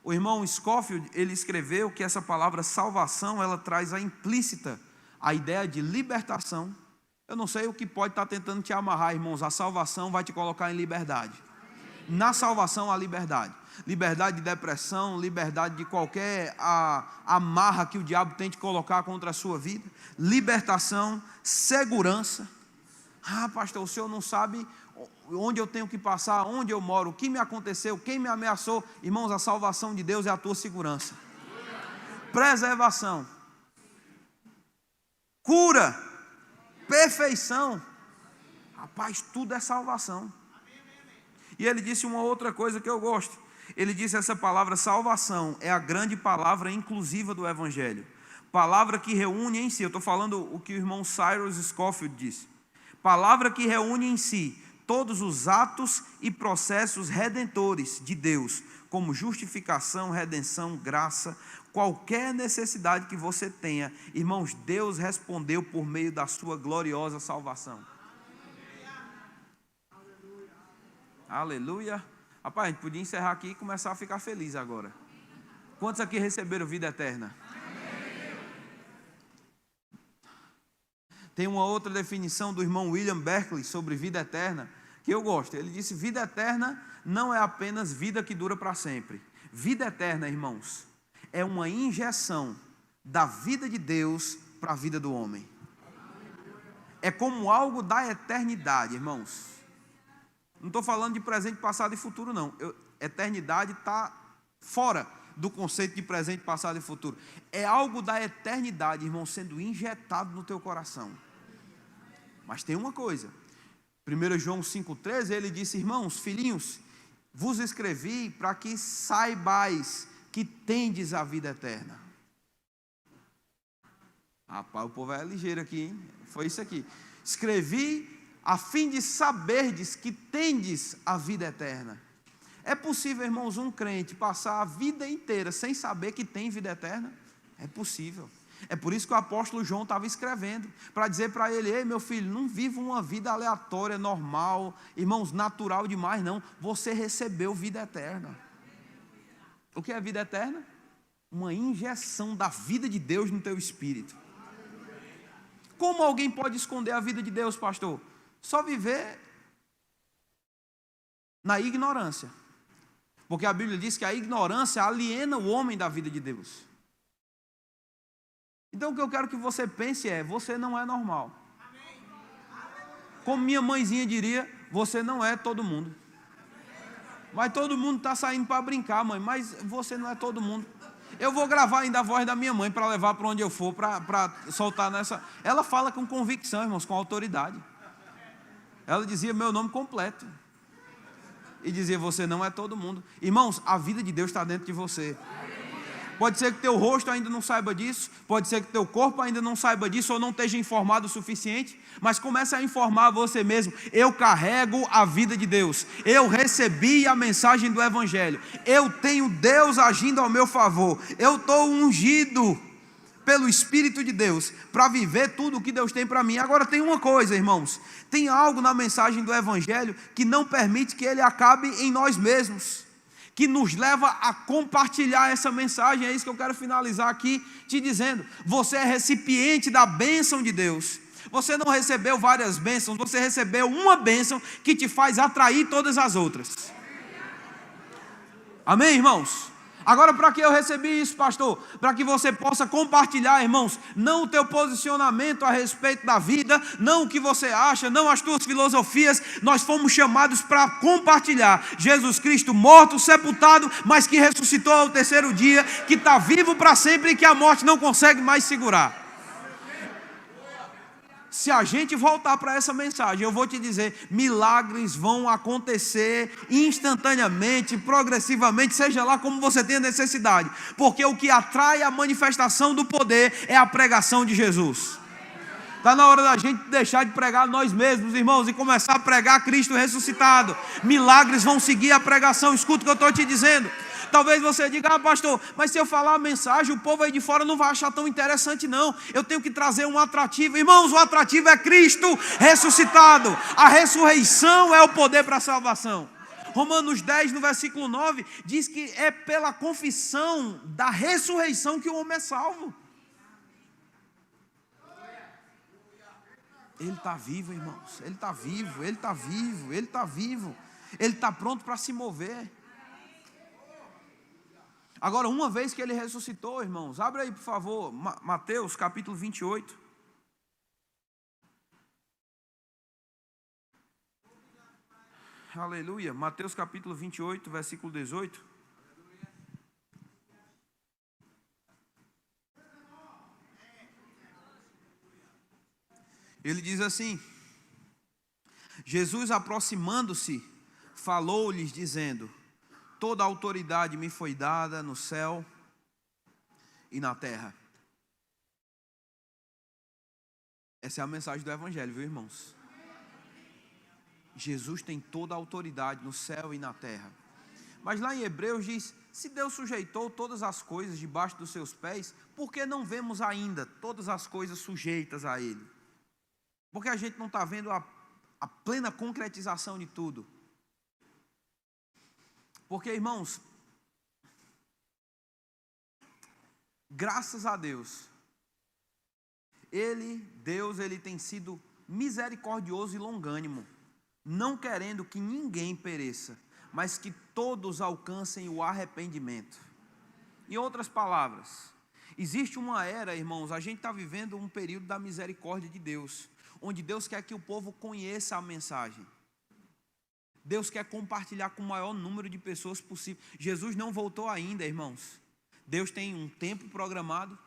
O irmão Scofield, ele escreveu que essa palavra salvação, ela traz a implícita a ideia de libertação. Eu não sei o que pode estar tentando te amarrar, irmãos. A salvação vai te colocar em liberdade. Na salvação há liberdade. Liberdade de depressão, liberdade de qualquer amarra que o diabo tente colocar contra a sua vida. Libertação, segurança. Ah, pastor, o senhor não sabe onde eu tenho que passar, onde eu moro, o que me aconteceu, quem me ameaçou. Irmãos, a salvação de Deus é a tua segurança. Preservação, cura, perfeição. Rapaz, tudo é salvação. E ele disse uma outra coisa que eu gosto. Ele disse: essa palavra salvação é a grande palavra inclusiva do Evangelho. Palavra que reúne em si, eu estou falando o que o irmão Cyrus Scofield disse. Palavra que reúne em si todos os atos e processos redentores de Deus, como justificação, redenção, graça, qualquer necessidade que você tenha. Irmãos, Deus respondeu por meio da sua gloriosa salvação. Aleluia. Rapaz, a gente podia encerrar aqui e começar a ficar feliz agora. Quantos aqui receberam vida eterna? Tem uma outra definição do irmão William Berkeley sobre vida eterna que eu gosto. Ele disse: vida eterna não é apenas vida que dura para sempre. Vida eterna, irmãos, é uma injeção da vida de Deus para a vida do homem. É como algo da eternidade, irmãos. Não estou falando de presente, passado e futuro, não. Eternidade está fora do conceito de presente, passado e futuro. É algo da eternidade, irmão, sendo injetado no teu coração. Mas tem uma coisa. 1 João 5,13, ele disse: irmãos, filhinhos, vos escrevi para que saibais que tendes a vida eterna. Rapaz, o povo é ligeiro aqui, hein? Foi isso aqui. Escrevi a fim de saberdes que tendes a vida eterna. É possível, irmãos, um crente passar a vida inteira sem saber que tem vida eterna? É possível. É por isso que o apóstolo João estava escrevendo, para dizer para ele: ei, meu filho, não viva uma vida aleatória, normal, irmãos, natural demais, não. Você recebeu vida eterna. O que é vida eterna? Uma injeção da vida de Deus no teu espírito. Como alguém pode esconder a vida de Deus, pastor? Só viver na ignorância. Porque a Bíblia diz que a ignorância aliena o homem da vida de Deus. Então o que eu quero que você pense é: você não é normal. Como minha mãezinha diria, você não é todo mundo. Mas todo mundo está saindo para brincar, mãe, mas você não é todo mundo. Eu vou gravar ainda a voz da minha mãe para levar para onde eu for, para soltar nessa. Ela fala com convicção, irmãos, com autoridade. Ela dizia meu nome completo. E dizia: você não é todo mundo. Irmãos, a vida de Deus está dentro de você. Pode ser que teu rosto ainda não saiba disso, pode ser que teu corpo ainda não saiba disso, ou não esteja informado o suficiente, mas comece a informar você mesmo: eu carrego a vida de Deus, eu recebi a mensagem do Evangelho, eu tenho Deus agindo ao meu favor, eu estou ungido pelo Espírito de Deus para viver tudo o que Deus tem para mim. Agora tem uma coisa, irmãos, tem algo na mensagem do Evangelho que não permite que ele acabe em nós mesmos, que nos leva a compartilhar essa mensagem. É isso que eu quero finalizar aqui te dizendo: você é recipiente da bênção de Deus. Você não recebeu várias bênçãos, você recebeu uma bênção que te faz atrair todas as outras. Amém, irmãos? Agora, para que eu recebi isso, pastor? Para que você possa compartilhar, irmãos, não o teu posicionamento a respeito da vida, não o que você acha, não as tuas filosofias. Nós fomos chamados para compartilhar Jesus Cristo morto, sepultado, mas que ressuscitou ao terceiro dia, que está vivo para sempre e que a morte não consegue mais segurar. Se a gente voltar para essa mensagem, eu vou te dizer: milagres vão acontecer instantaneamente, progressivamente, seja lá como você tenha necessidade, porque o que atrai a manifestação do poder é a pregação de Jesus. Está na hora da gente deixar de pregar nós mesmos, irmãos, e começar a pregar Cristo ressuscitado. Milagres vão seguir a pregação. Escuta o que eu estou te dizendo. Talvez você diga: ah, pastor, mas se eu falar a mensagem, o povo aí de fora não vai achar tão interessante, não. Eu tenho que trazer um atrativo. Irmãos, o atrativo é Cristo ressuscitado. A ressurreição é o poder para a salvação. Romanos 10, no versículo 9, diz que é pela confissão da ressurreição que o homem é salvo. Ele está vivo, irmãos. Ele está vivo, ele está vivo, ele está vivo. Ele está pronto para se mover. Agora, uma vez que ele ressuscitou, irmãos, abre aí, por favor, Mateus capítulo 28. Aleluia. Mateus capítulo 28, versículo 18. Ele diz assim: Jesus, aproximando-se, falou-lhes dizendo: toda a autoridade me foi dada no céu e na terra. Essa é a mensagem do Evangelho, viu, irmãos? Jesus tem toda a autoridade no céu e na terra. Mas lá em Hebreus diz: se Deus sujeitou todas as coisas debaixo dos seus pés, por que não vemos ainda todas as coisas sujeitas a Ele? Porque a gente não está vendo a plena concretização de tudo. Porque, irmãos, graças a Deus, Deus tem sido misericordioso e longânimo, não querendo que ninguém pereça, mas que todos alcancem o arrependimento. Em outras palavras, existe uma era, irmãos, a gente está vivendo um período da misericórdia de Deus, onde Deus quer que o povo conheça a mensagem. Deus quer compartilhar com o maior número de pessoas possível. Jesus não voltou ainda, irmãos. Deus tem um tempo programado.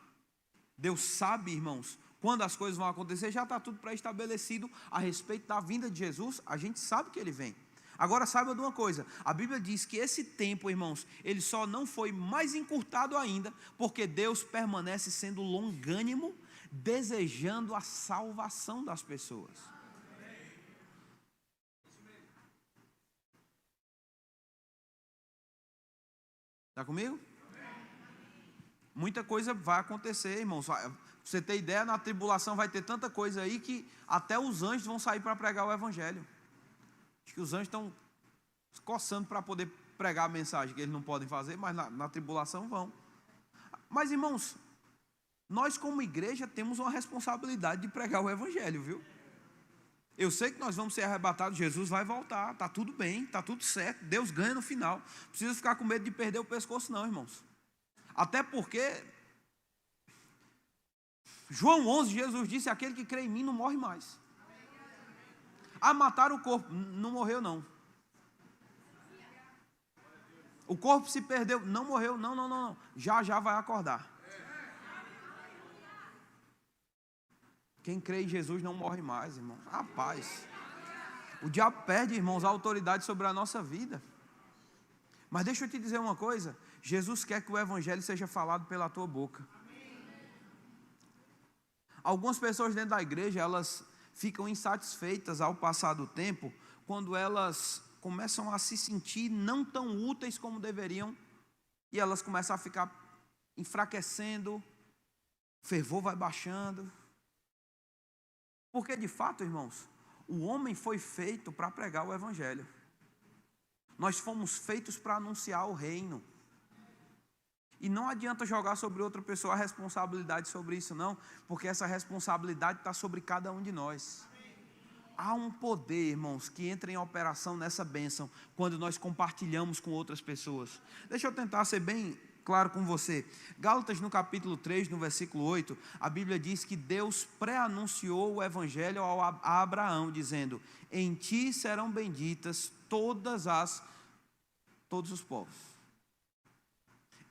Deus sabe, irmãos, quando as coisas vão acontecer. Já está tudo pré-estabelecido a respeito da vinda de Jesus. A gente sabe que Ele vem. Agora saiba de uma coisa: a Bíblia diz que esse tempo, irmãos, ele só não foi mais encurtado ainda, porque Deus permanece sendo longânimo. desejando a salvação das pessoas. Está comigo? Muita coisa vai acontecer, irmãos. Pra você ter ideia, na tribulação vai ter tanta coisa aí que até os anjos vão sair para pregar o evangelho. Acho que os anjos estão se coçando para poder pregar a mensagem que eles não podem fazer, mas na tribulação vão. Mas, irmãos, nós como igreja temos uma responsabilidade de pregar o evangelho, viu? Eu sei que nós vamos ser arrebatados, Jesus vai voltar, está tudo bem, está tudo certo, Deus ganha no final. Não precisa ficar com medo de perder o pescoço não, irmãos. Até porque João 11, Jesus disse: aquele que crê em mim não morre mais. Mataram o corpo, não morreu não. O corpo se perdeu, não morreu, não. Já vai acordar. Quem crê em Jesus não morre mais, irmão. Rapaz, o diabo perde, irmãos, a autoridade sobre a nossa vida. Mas deixa eu te dizer uma coisa: Jesus quer que o evangelho seja falado pela tua boca. Algumas pessoas dentro da igreja, elas ficam insatisfeitas ao passar do tempo, quando elas começam a se sentir não tão úteis como deveriam, e elas começam a ficar enfraquecendo, o fervor vai baixando. Porque de fato, irmãos, o homem foi feito para pregar o evangelho. Nós fomos feitos para anunciar o reino. E não adianta jogar sobre outra pessoa a responsabilidade sobre isso não, porque essa responsabilidade está sobre cada um de nós. Há um poder, irmãos, que entra em operação nessa bênção, quando nós compartilhamos com outras pessoas. Deixa eu tentar ser bem claro com você. Gálatas no capítulo 3, no versículo 8, a Bíblia diz que Deus pré-anunciou o evangelho a Abraão, dizendo: em ti serão benditas todos os povos.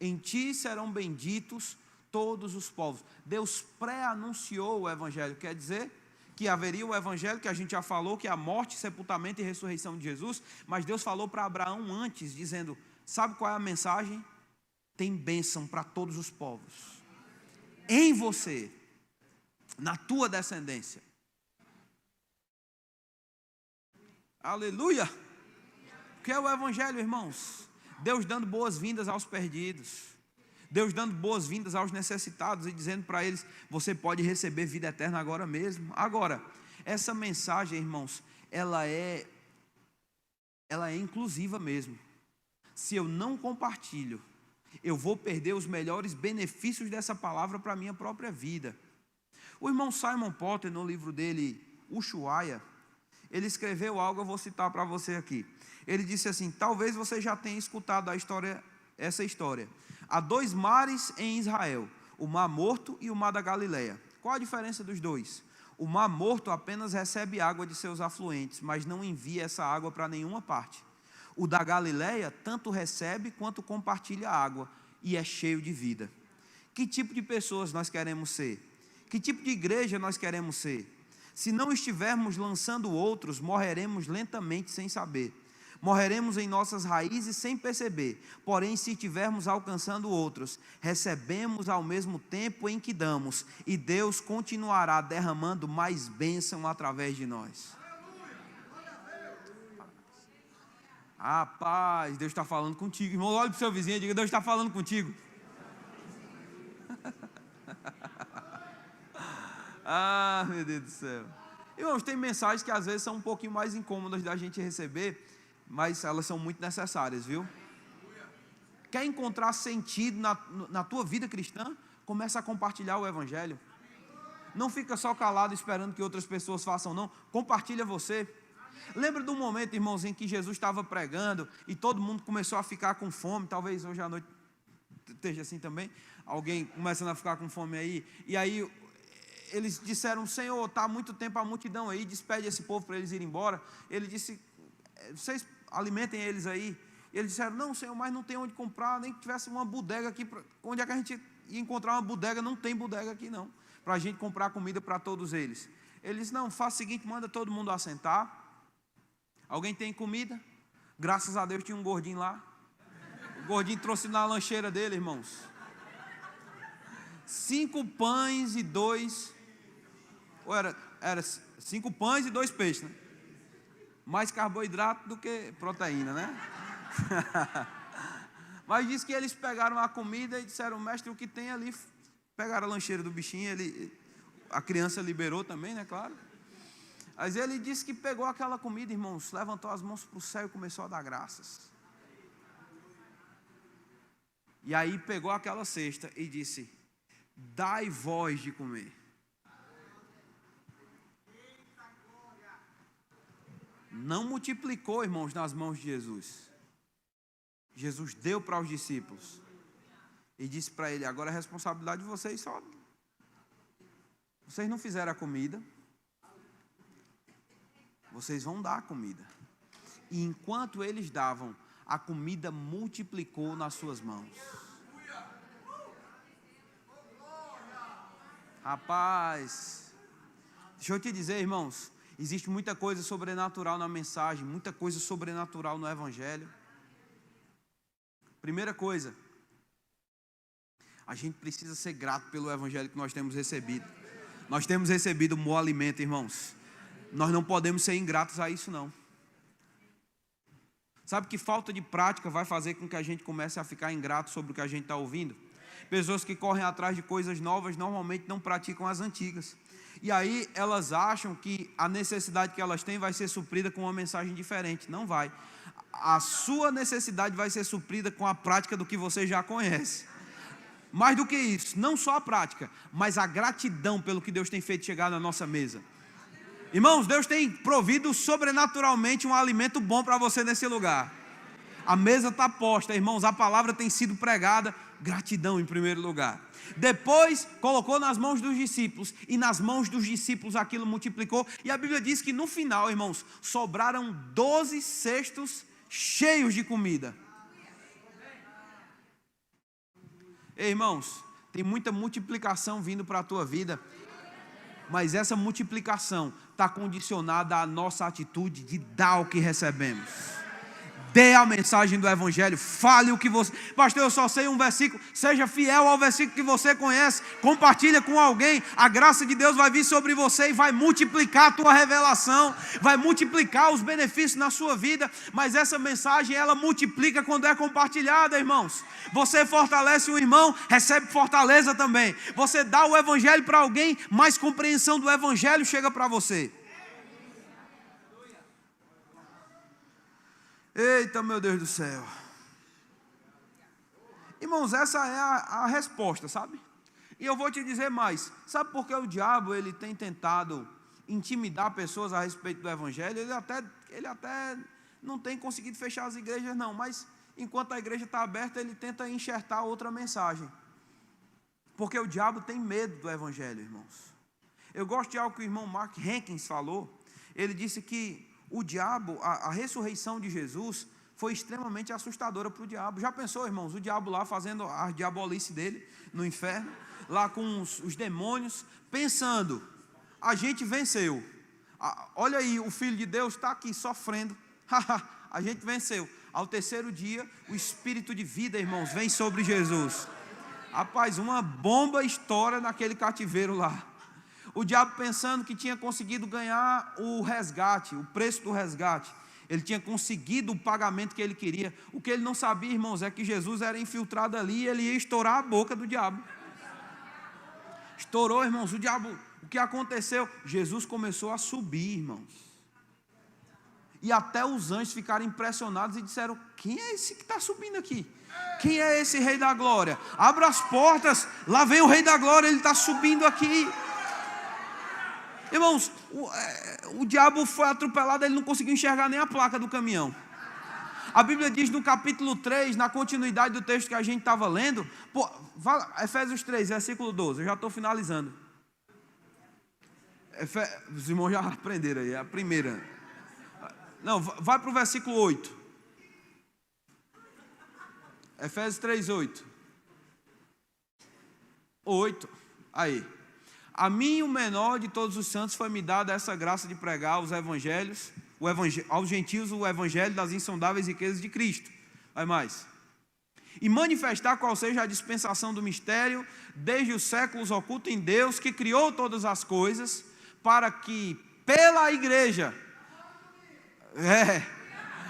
Em ti serão benditos todos os povos. Deus pré-anunciou o evangelho, quer dizer que haveria o evangelho, que a gente já falou, que é a morte, sepultamento e ressurreição de Jesus, mas Deus falou para Abraão antes, dizendo: sabe qual é a mensagem? Tem bênção para todos os povos, em você, na tua descendência. Aleluia! O que é o evangelho, irmãos? Deus dando boas-vindas aos perdidos, Deus dando boas-vindas aos necessitados e dizendo para eles: você pode receber vida eterna agora mesmo. Agora, essa mensagem, irmãos, ela é inclusiva mesmo. Se eu não compartilho, eu vou perder os melhores benefícios dessa palavra para a minha própria vida. O irmão Simon Potter, no livro dele, Ushuaia, ele escreveu algo, eu vou citar para você aqui. Ele disse assim: talvez você já tenha escutado essa história. Há 2 mares em Israel, o Mar Morto e o Mar da Galileia. Qual a diferença dos dois? O Mar Morto apenas recebe água de seus afluentes, mas não envia essa água para nenhuma parte. O da Galileia tanto recebe quanto compartilha água e é cheio de vida. Que tipo de pessoas nós queremos ser? Que tipo de igreja nós queremos ser? Se não estivermos lançando outros, morreremos lentamente sem saber. Morreremos em nossas raízes sem perceber. Porém, se estivermos alcançando outros, recebemos ao mesmo tempo em que damos, e Deus continuará derramando mais bênção através de nós. Paz, Deus está falando contigo. Irmão, olhe para o seu vizinho e diga: Deus está falando contigo. Meu Deus do céu. Irmãos, tem mensagens que às vezes são um pouquinho mais incômodas da gente receber, mas elas são muito necessárias, viu? Quer encontrar sentido na tua vida cristã? Começa a compartilhar o evangelho. Não fica só calado esperando que outras pessoas façam, não. Compartilha você. Lembra do momento, irmãos, em que Jesus estava pregando e todo mundo começou a ficar com fome? Talvez hoje à noite esteja assim também. Alguém começando a ficar com fome aí. E aí eles disseram: Senhor, está há muito tempo a multidão aí, despede esse povo para eles irem embora. Ele disse: vocês alimentem eles aí. E eles disseram: não, Senhor, mas não tem onde comprar, nem que tivesse uma bodega aqui. Onde é que a gente ia encontrar uma bodega? Não tem bodega aqui não, para a gente comprar comida para todos eles. Ele disse: não, faça o seguinte, manda todo mundo assentar. Alguém tem comida? Graças a Deus tinha um gordinho lá. O gordinho trouxe na lancheira dele, irmãos. 5 pães e 2... Ou era 5 pães e 2 peixes, né? Mais carboidrato do que proteína, né? Mas diz que eles pegaram a comida e disseram: mestre, o que tem ali? Pegaram a lancheira do bichinho, a criança liberou também, né, claro. Mas ele disse que pegou aquela comida, irmãos, levantou as mãos para o céu e começou a dar graças. E aí pegou aquela cesta e disse: dai vós de comer. Não multiplicou, irmãos, nas mãos de Jesus. Jesus deu para os discípulos e disse para ele: agora é responsabilidade de vocês só. Vocês não fizeram a comida, vocês vão dar a comida. E enquanto eles davam, a comida multiplicou nas suas mãos. Rapaz, deixa eu te dizer, irmãos, existe muita coisa sobrenatural na mensagem, muita coisa sobrenatural no Evangelho. Primeira coisa, a gente precisa ser grato pelo Evangelho que nós temos recebido. Nós temos recebido um bom alimento, irmãos. Nós não podemos ser ingratos a isso, não. Sabe que falta de prática vai fazer com que a gente comece a ficar ingrato sobre o que a gente está ouvindo? Pessoas que correm atrás de coisas novas normalmente não praticam as antigas. E aí elas acham que a necessidade que elas têm vai ser suprida com uma mensagem diferente. Não vai. A sua necessidade vai ser suprida com a prática do que você já conhece. Mais do que isso, não só a prática, mas a gratidão pelo que Deus tem feito chegar na nossa mesa. Irmãos, Deus tem provido sobrenaturalmente um alimento bom para você nesse lugar. A mesa está posta, irmãos, a palavra tem sido pregada. Gratidão em primeiro lugar. Depois colocou nas mãos dos discípulos, e nas mãos dos discípulos aquilo multiplicou. E a Bíblia diz que no final, irmãos, sobraram 12 cestos cheios de comida. Ei, irmãos, tem muita multiplicação vindo para a tua vida, mas essa multiplicação está condicionada à nossa atitude de dar o que recebemos. Dê a mensagem do Evangelho, fale o que você... Pastor, eu só sei um versículo. Seja fiel ao versículo que você conhece, compartilha com alguém. A graça de Deus vai vir sobre você e vai multiplicar a tua revelação, vai multiplicar os benefícios na sua vida. Mas essa mensagem, ela multiplica quando é compartilhada, irmãos. Você fortalece um irmão, recebe fortaleza também. Você dá o Evangelho para alguém, mais compreensão do Evangelho chega para você. Eita, meu Deus do céu. Irmãos, essa é a resposta, sabe? E eu vou te dizer mais. Sabe por que o diabo ele tem tentado intimidar pessoas a respeito do Evangelho? Ele até não tem conseguido fechar as igrejas, não. Mas enquanto a igreja está aberta, ele tenta enxertar outra mensagem. Porque o diabo tem medo do Evangelho, irmãos. Eu gosto de algo que o irmão Mark Hankins falou. Ele disse que o diabo, a ressurreição de Jesus foi extremamente assustadora para o diabo. Já pensou, irmãos, o diabo lá fazendo a diabolice dele no inferno, lá com os demônios, pensando, a gente venceu. Olha aí, o Filho de Deus está aqui sofrendo, a gente venceu. Ao terceiro dia, o Espírito de vida, irmãos, vem sobre Jesus. Rapaz, uma bomba estoura naquele cativeiro lá. O diabo pensando que tinha conseguido ganhar o resgate, o preço do resgate. Ele tinha conseguido o pagamento que ele queria. O que ele não sabia, irmãos, é que Jesus era infiltrado ali e ele ia estourar a boca do diabo. Estourou, irmãos, o diabo. O que aconteceu? Jesus começou a subir, irmãos. E até os anjos ficaram impressionados e disseram: quem é esse que está subindo aqui? Quem é esse Rei da Glória? Abra as portas, lá vem o Rei da Glória, ele está subindo aqui. Irmãos, o diabo foi atropelado, ele não conseguiu enxergar nem a placa do caminhão. A Bíblia diz no capítulo 3, na continuidade do texto que a gente estava lendo, Efésios 3, versículo 12, eu já estou finalizando. Os irmãos já aprenderam aí, é a primeira. Não, vai para o versículo 8. Efésios 3, 8. 8, aí. A mim, o menor de todos os santos, foi me dada essa graça de pregar os evangelhos, aos gentios o evangelho das insondáveis riquezas de Cristo. Vai mais. e manifestar qual seja a dispensação do mistério, desde os séculos oculto em Deus, que criou todas as coisas, para que pela igreja,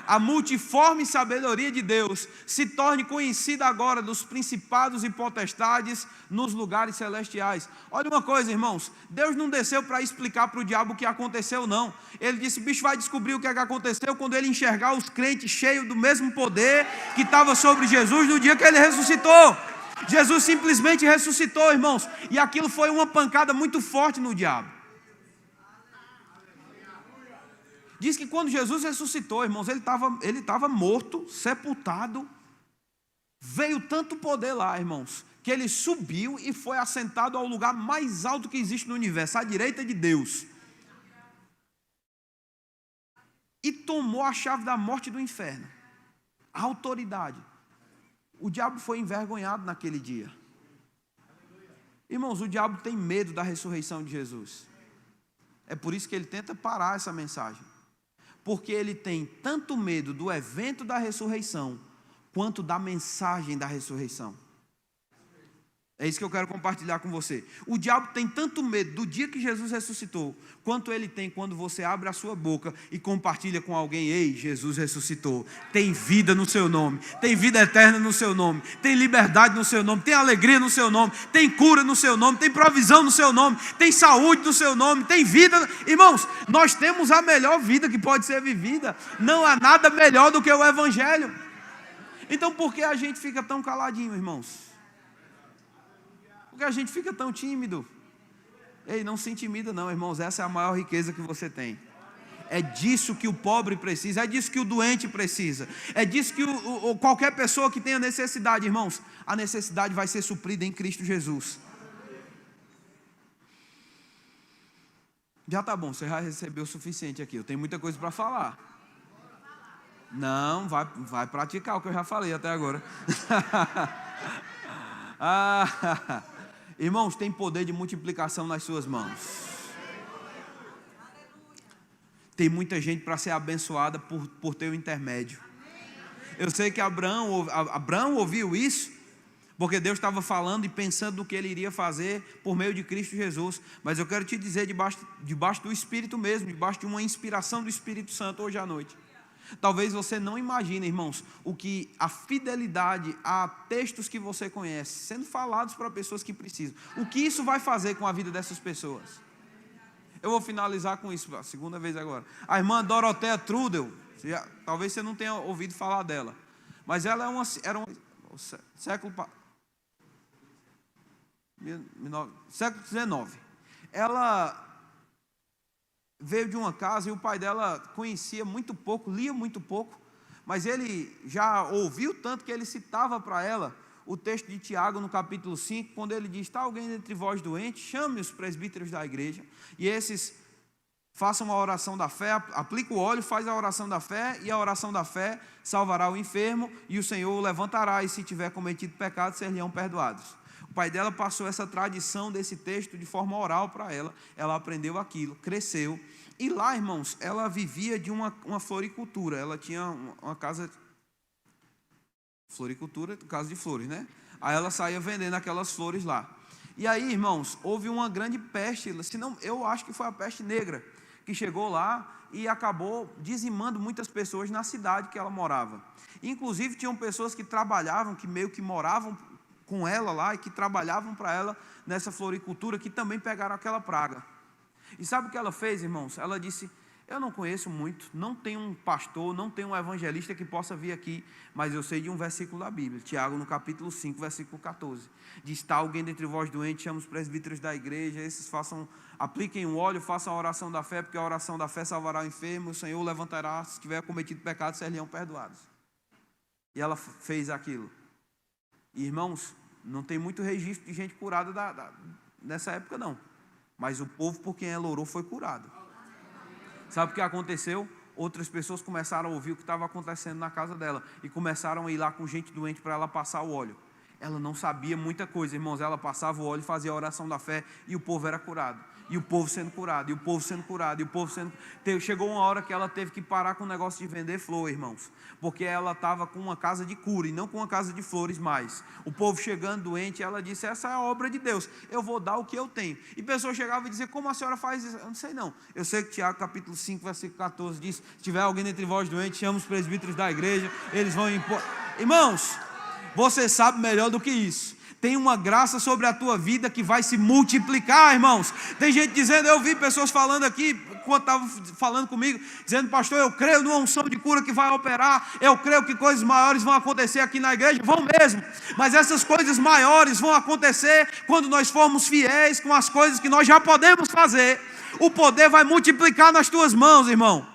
a multiforme sabedoria de Deus se torne conhecida agora dos principados e potestades nos lugares celestiais. Olha uma coisa, irmãos, Deus não desceu para explicar para o diabo o que aconteceu, não. Ele disse: o bicho vai descobrir o que é que aconteceu quando ele enxergar os crentes cheios do mesmo poder que estava sobre Jesus no dia que ele ressuscitou. Jesus simplesmente ressuscitou, irmãos, e aquilo foi uma pancada muito forte no diabo. Diz que quando Jesus ressuscitou, irmãos, ele estava morto, sepultado. Veio tanto poder lá, irmãos, que ele subiu e foi assentado ao lugar mais alto que existe no universo, à direita de Deus. E tomou a chave da morte e do inferno, a autoridade. O diabo foi envergonhado naquele dia. Irmãos, o diabo tem medo da ressurreição de Jesus. É por isso que ele tenta parar essa mensagem. Porque ele tem tanto medo do evento da ressurreição, quanto da mensagem da ressurreição. É isso que eu quero compartilhar com você. O diabo tem tanto medo do dia que Jesus ressuscitou, quanto ele tem quando você abre a sua boca e compartilha com alguém: ei, Jesus ressuscitou, tem vida no seu nome, tem vida eterna no seu nome, tem liberdade no seu nome, tem alegria no seu nome, tem cura no seu nome, tem provisão no seu nome, tem saúde no seu nome, tem vida. Irmãos, nós temos a melhor vida que pode ser vivida. Não há nada melhor do que o Evangelho. Então por que a gente fica tão caladinho, irmãos? Porque a gente fica tão tímido. Ei, não se intimida não, irmãos. Essa é a maior riqueza que você tem. É disso que o pobre precisa, é disso que o doente precisa, é disso que qualquer pessoa que tenha necessidade, irmãos, a necessidade vai ser suprida em Cristo Jesus. Já está bom, você já recebeu o suficiente aqui. Eu tenho muita coisa para falar. Não, vai praticar o que eu já falei até agora. Irmãos, tem poder de multiplicação nas suas mãos. Tem muita gente para ser abençoada por teu intermédio. Eu sei que Abraão ouviu isso, porque Deus estava falando e pensando no que ele iria fazer por meio de Cristo Jesus. Mas eu quero te dizer, debaixo do Espírito mesmo, debaixo de uma inspiração do Espírito Santo hoje à noite. Talvez você não imagine, irmãos, o que a fidelidade a textos que você conhece, sendo falados para pessoas que precisam, o que isso vai fazer com a vida dessas pessoas. Eu vou finalizar com isso, a segunda vez agora. A irmã Dorothea Trudel, talvez você não tenha ouvido falar dela, mas ela era um século XIX. Ela veio de uma casa e o pai dela conhecia muito pouco, lia muito pouco, mas ele já ouviu tanto que ele citava para ela o texto de Tiago no capítulo 5, quando ele diz: está alguém entre vós doente, chame os presbíteros da igreja, e esses façam a oração da fé, aplica o óleo, faz a oração da fé, e a oração da fé salvará o enfermo, e o Senhor o levantará, e se tiver cometido pecado, serão perdoados. O pai dela passou essa tradição desse texto de forma oral para ela. Ela aprendeu aquilo, cresceu. E lá, irmãos, ela vivia de uma floricultura. Ela tinha uma casa... Floricultura, casa de flores, né? Aí ela saía vendendo aquelas flores lá. E aí, irmãos, houve uma grande peste. Senão, eu acho que foi a peste negra, que chegou lá e acabou dizimando muitas pessoas na cidade que ela morava. Inclusive, tinham pessoas que trabalhavam, que meio que moravam com ela lá e que trabalhavam para ela nessa floricultura, que também pegaram aquela praga. E sabe o que ela fez, irmãos? Ela disse: eu não conheço muito, não tenho um pastor, não tenho um evangelista que possa vir aqui, mas eu sei de um versículo da Bíblia, Tiago no capítulo 5, versículo 14, diz: está alguém dentre vós doente, chama os presbíteros da igreja, esses apliquem o óleo, façam a oração da fé, porque a oração da fé salvará o enfermo, o Senhor o levantará, se tiver cometido pecado, serão perdoados. E ela fez aquilo. E, irmãos, não tem muito registro de gente curada nessa época não, mas o povo por quem ela orou foi curado. Sabe o que aconteceu? Outras pessoas começaram a ouvir o que estava acontecendo na casa dela e começaram a ir lá com gente doente para ela passar o óleo. Ela não sabia muita coisa, irmãos. Ela passava o óleo e fazia a oração da fé e o povo era curado. E o povo sendo curado, e o povo sendo curado, e o povo sendo... Chegou uma hora que ela teve que parar com o negócio de vender flor, irmãos. Porque ela estava com uma casa de cura e não com uma casa de flores mais. O povo chegando doente, ela disse, essa é a obra de Deus, eu vou dar o que eu tenho. E pessoas chegavam e diziam, como a senhora faz isso? Eu não sei não. Eu sei que Tiago capítulo 5, versículo 14 diz, se tiver alguém entre vós doente, chama os presbíteros da igreja, eles vão impor... Irmãos, você sabe melhor do que isso. Tem uma graça sobre a tua vida que vai se multiplicar, irmãos. Tem gente dizendo, eu vi pessoas falando aqui, quando estavam falando comigo, dizendo, pastor, eu creio numa unção de cura que vai operar, eu creio que coisas maiores vão acontecer aqui na igreja, vão mesmo, mas essas coisas maiores vão acontecer quando nós formos fiéis com as coisas que nós já podemos fazer. O poder vai multiplicar nas tuas mãos, irmão.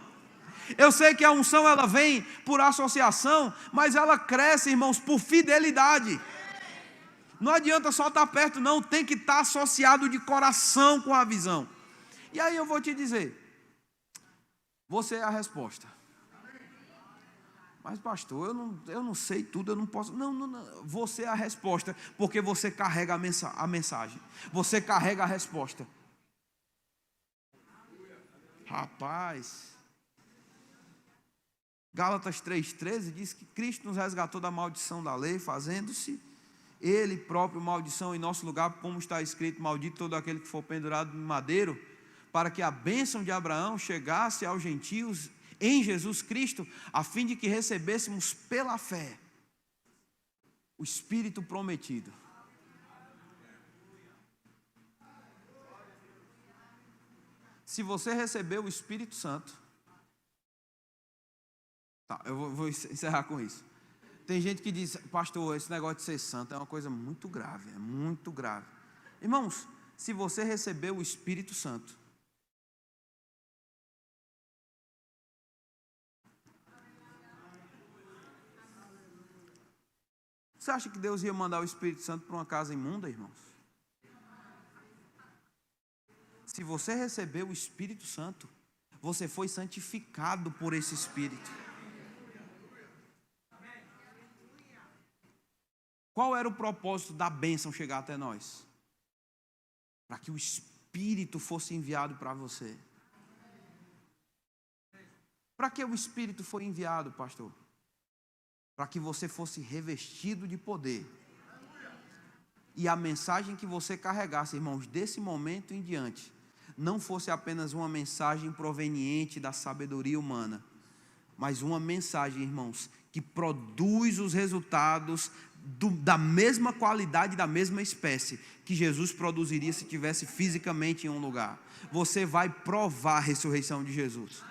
Eu sei que a unção ela vem por associação, mas ela cresce, irmãos, por fidelidade. Não adianta só estar perto, não, tem que estar associado de coração com a visão. E aí eu vou te dizer, você é a resposta. Mas pastor, eu não sei tudo, eu não posso. Não, você é a resposta, porque você carrega a mensagem. Você carrega a resposta. Rapaz, Gálatas 3,13 diz que Cristo nos resgatou da maldição da lei, fazendo-se Ele próprio maldição em nosso lugar, como está escrito, maldito todo aquele que for pendurado no madeiro, para que a bênção de Abraão chegasse aos gentios em Jesus Cristo, a fim de que recebêssemos pela fé o Espírito prometido. Se você recebeu o Espírito Santo, tá, eu vou encerrar com isso. Tem gente que diz, pastor, esse negócio de ser santo é uma coisa muito grave, é muito grave. Irmãos, se você recebeu o Espírito Santo, você acha que Deus ia mandar o Espírito Santo para uma casa imunda, irmãos? Se você recebeu o Espírito Santo, você foi santificado por esse Espírito. Qual era o propósito da bênção chegar até nós? Para que o Espírito fosse enviado para você. Para que o Espírito foi enviado, pastor? Para que você fosse revestido de poder. E a mensagem que você carregasse, irmãos, desse momento em diante, não fosse apenas uma mensagem proveniente da sabedoria humana, mas uma mensagem, irmãos, que produz os resultados da mesma qualidade, da mesma espécie que Jesus produziria se estivesse fisicamente em um lugar. Você vai provar a ressurreição de Jesus.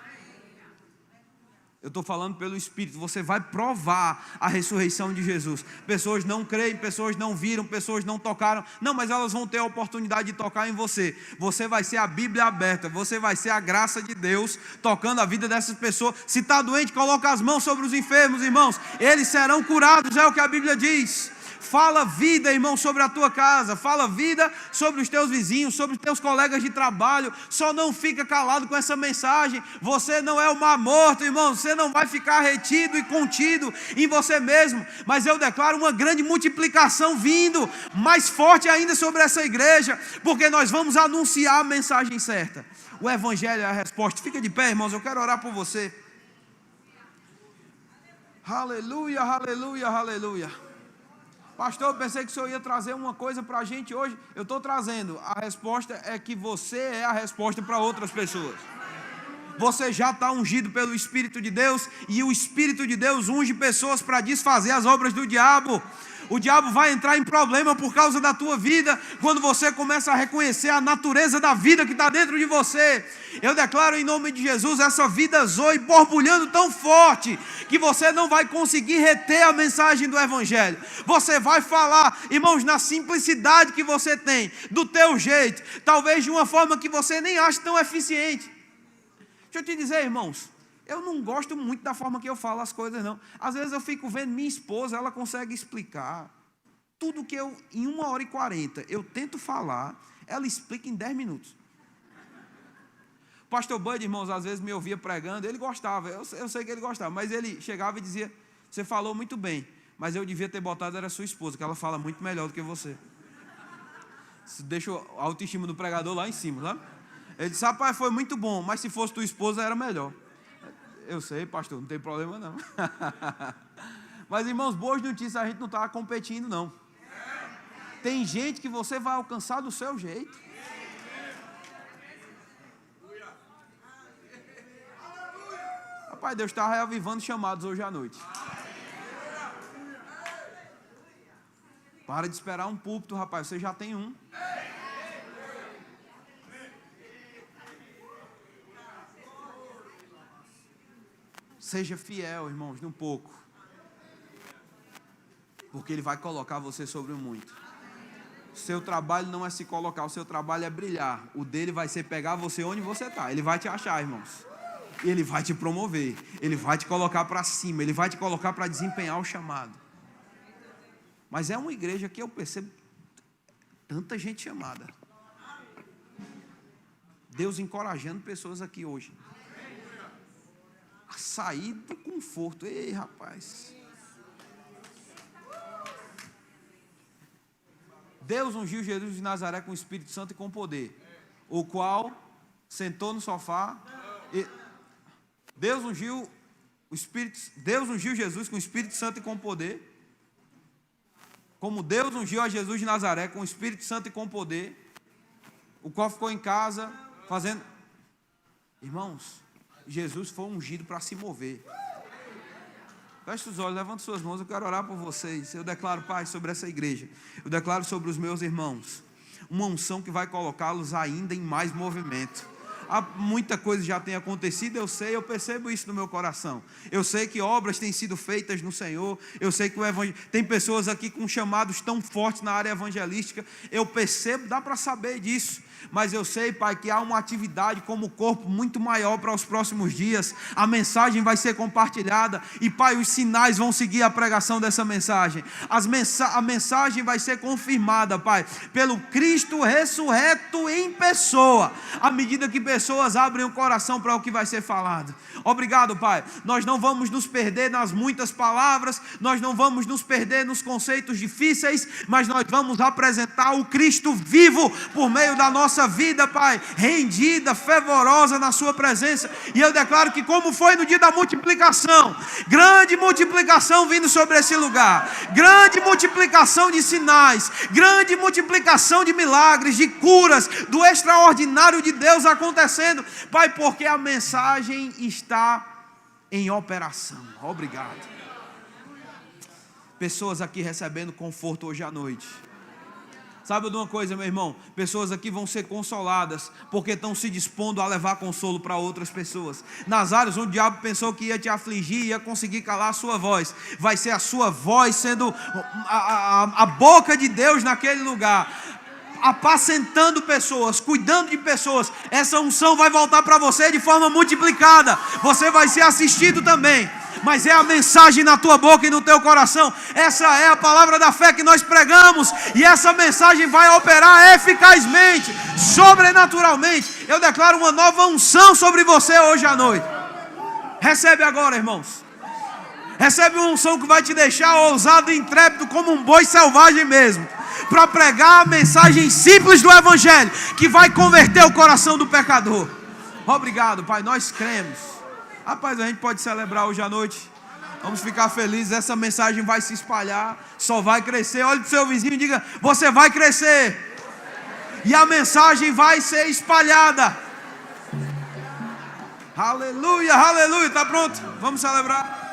Eu estou falando pelo Espírito, você vai provar a ressurreição de Jesus. Pessoas não creem, pessoas não viram, pessoas não tocaram. Não, mas elas vão ter a oportunidade de tocar em você. Você vai ser a Bíblia aberta, você vai ser a graça de Deus tocando a vida dessas pessoas. Se está doente, coloca as mãos sobre os enfermos, irmãos. Eles serão curados, é o que a Bíblia diz. Fala vida, irmão, sobre a tua casa. Fala vida sobre os teus vizinhos, sobre os teus colegas de trabalho. Só não fica calado com essa mensagem. Você não é o mar morto, irmão. Você não vai ficar retido e contido em você mesmo. Mas eu declaro uma grande multiplicação vindo, mais forte ainda sobre essa igreja, porque nós vamos anunciar a mensagem certa. O Evangelho é a resposta. Fica de pé, irmãos, eu quero orar por você. Aleluia, aleluia, aleluia. Pastor, eu pensei que o senhor ia trazer uma coisa para a gente hoje. Eu estou trazendo. A resposta é que você é a resposta para outras pessoas. Você já está ungido pelo Espírito de Deus, e o Espírito de Deus unge pessoas para desfazer as obras do diabo. O diabo vai entrar em problema por causa da tua vida, quando você começa a reconhecer a natureza da vida que está dentro de você. Eu declaro em nome de Jesus essa vida zoe borbulhando tão forte, que você não vai conseguir reter a mensagem do Evangelho. Você vai falar, irmãos, na simplicidade que você tem, do teu jeito, talvez de uma forma que você nem acha tão eficiente. Deixa eu te dizer, irmãos, eu não gosto muito da forma que eu falo as coisas, não. Às vezes eu fico vendo minha esposa, ela consegue explicar tudo que eu, em 1h40, eu tento falar, ela explica em 10 minutos. Pastor Bud, irmãos, às vezes me ouvia pregando, ele gostava, eu sei que ele gostava, mas ele chegava e dizia, você falou muito bem, Mas eu devia ter botado era sua esposa, que ela fala muito melhor do que você. Isso deixa a autoestima do pregador lá em cima, sabe? Ele disse, rapaz, foi muito bom, mas se fosse tua esposa era melhor. Eu sei, pastor, não tem problema não. Mas, irmãos, boas notícias, a gente não está competindo, não. Tem gente que você vai alcançar do seu jeito. Rapaz, Deus está reavivando chamados hoje à noite. Para de esperar um púlpito, rapaz, você já tem um. Seja fiel, irmãos, num pouco. Porque Ele vai colocar você sobre o muito. Seu trabalho não é se colocar, o seu trabalho é brilhar. O dele vai ser pegar você onde você está. Ele vai te achar, irmãos. Ele vai te promover. Ele vai te colocar para cima. Ele vai te colocar para desempenhar o chamado. Mas é uma igreja que eu percebo tanta gente chamada. Deus encorajando pessoas aqui hoje a sair do conforto. Ei, rapaz. Deus ungiu Jesus de Nazaré com o Espírito Santo e com poder, o qual sentou no sofá. Deus ungiu Jesus com o Espírito Santo e com poder, como Deus ungiu a Jesus de Nazaré com o Espírito Santo e com poder, o qual ficou em casa fazendo. Irmãos, Jesus foi ungido para se mover. Feche os olhos, levante suas mãos, eu quero orar por vocês. Eu declaro, Pai, sobre essa igreja. Eu declaro sobre os meus irmãos uma unção que vai colocá-los ainda em mais movimento. Muita coisa já tem acontecido, eu sei, eu percebo isso no meu coração. Eu sei que obras têm sido feitas no Senhor. Eu sei que tem pessoas aqui com chamados tão fortes na área evangelística. Eu percebo, dá para saber disso. Mas eu sei, Pai, que há uma atividade como corpo muito maior para os próximos dias. A mensagem vai ser compartilhada e, Pai, os sinais vão seguir a pregação dessa mensagem. A mensagem vai ser confirmada, Pai, pelo Cristo ressurreto em pessoa, à medida que pessoas abrem o coração para o que vai ser falado. Obrigado, Pai. Nós não vamos nos perder nas muitas palavras, nós não vamos nos perder nos conceitos difíceis, mas nós vamos apresentar o Cristo vivo por meio da nossa vida, Pai, rendida, fervorosa na sua presença. E eu declaro que, como foi no dia da multiplicação, grande multiplicação vindo sobre esse lugar, grande multiplicação de sinais, grande multiplicação de milagres, de curas, do extraordinário de Deus acontecendo, Pai, porque a mensagem está em operação. Obrigado. Pessoas aqui recebendo conforto hoje à noite. Sabe de uma coisa, meu irmão? Pessoas aqui vão ser consoladas, porque estão se dispondo a levar consolo para outras pessoas. Nas áreas onde o diabo pensou que ia te afligir, ia conseguir calar a sua voz, vai ser a sua voz sendo a boca de Deus naquele lugar, apacentando pessoas, cuidando de pessoas. Essa unção vai voltar para você de forma multiplicada. Você vai ser assistido também. Mas é a mensagem na tua boca e no teu coração. Essa é a palavra da fé que nós pregamos. E essa mensagem vai operar eficazmente, sobrenaturalmente. Eu declaro uma nova unção sobre você hoje à noite. Recebe agora, irmãos. Recebe uma unção que vai te deixar ousado e intrépido como um boi selvagem mesmo, para pregar a mensagem simples do Evangelho, que vai converter o coração do pecador. Obrigado, Pai, nós cremos. Rapaz, a gente pode celebrar hoje à noite. Vamos ficar felizes, essa mensagem vai se espalhar, só vai crescer. Olhe para o seu vizinho e diga: você vai crescer. E a mensagem vai ser espalhada. Aleluia, aleluia. Está pronto? Vamos celebrar.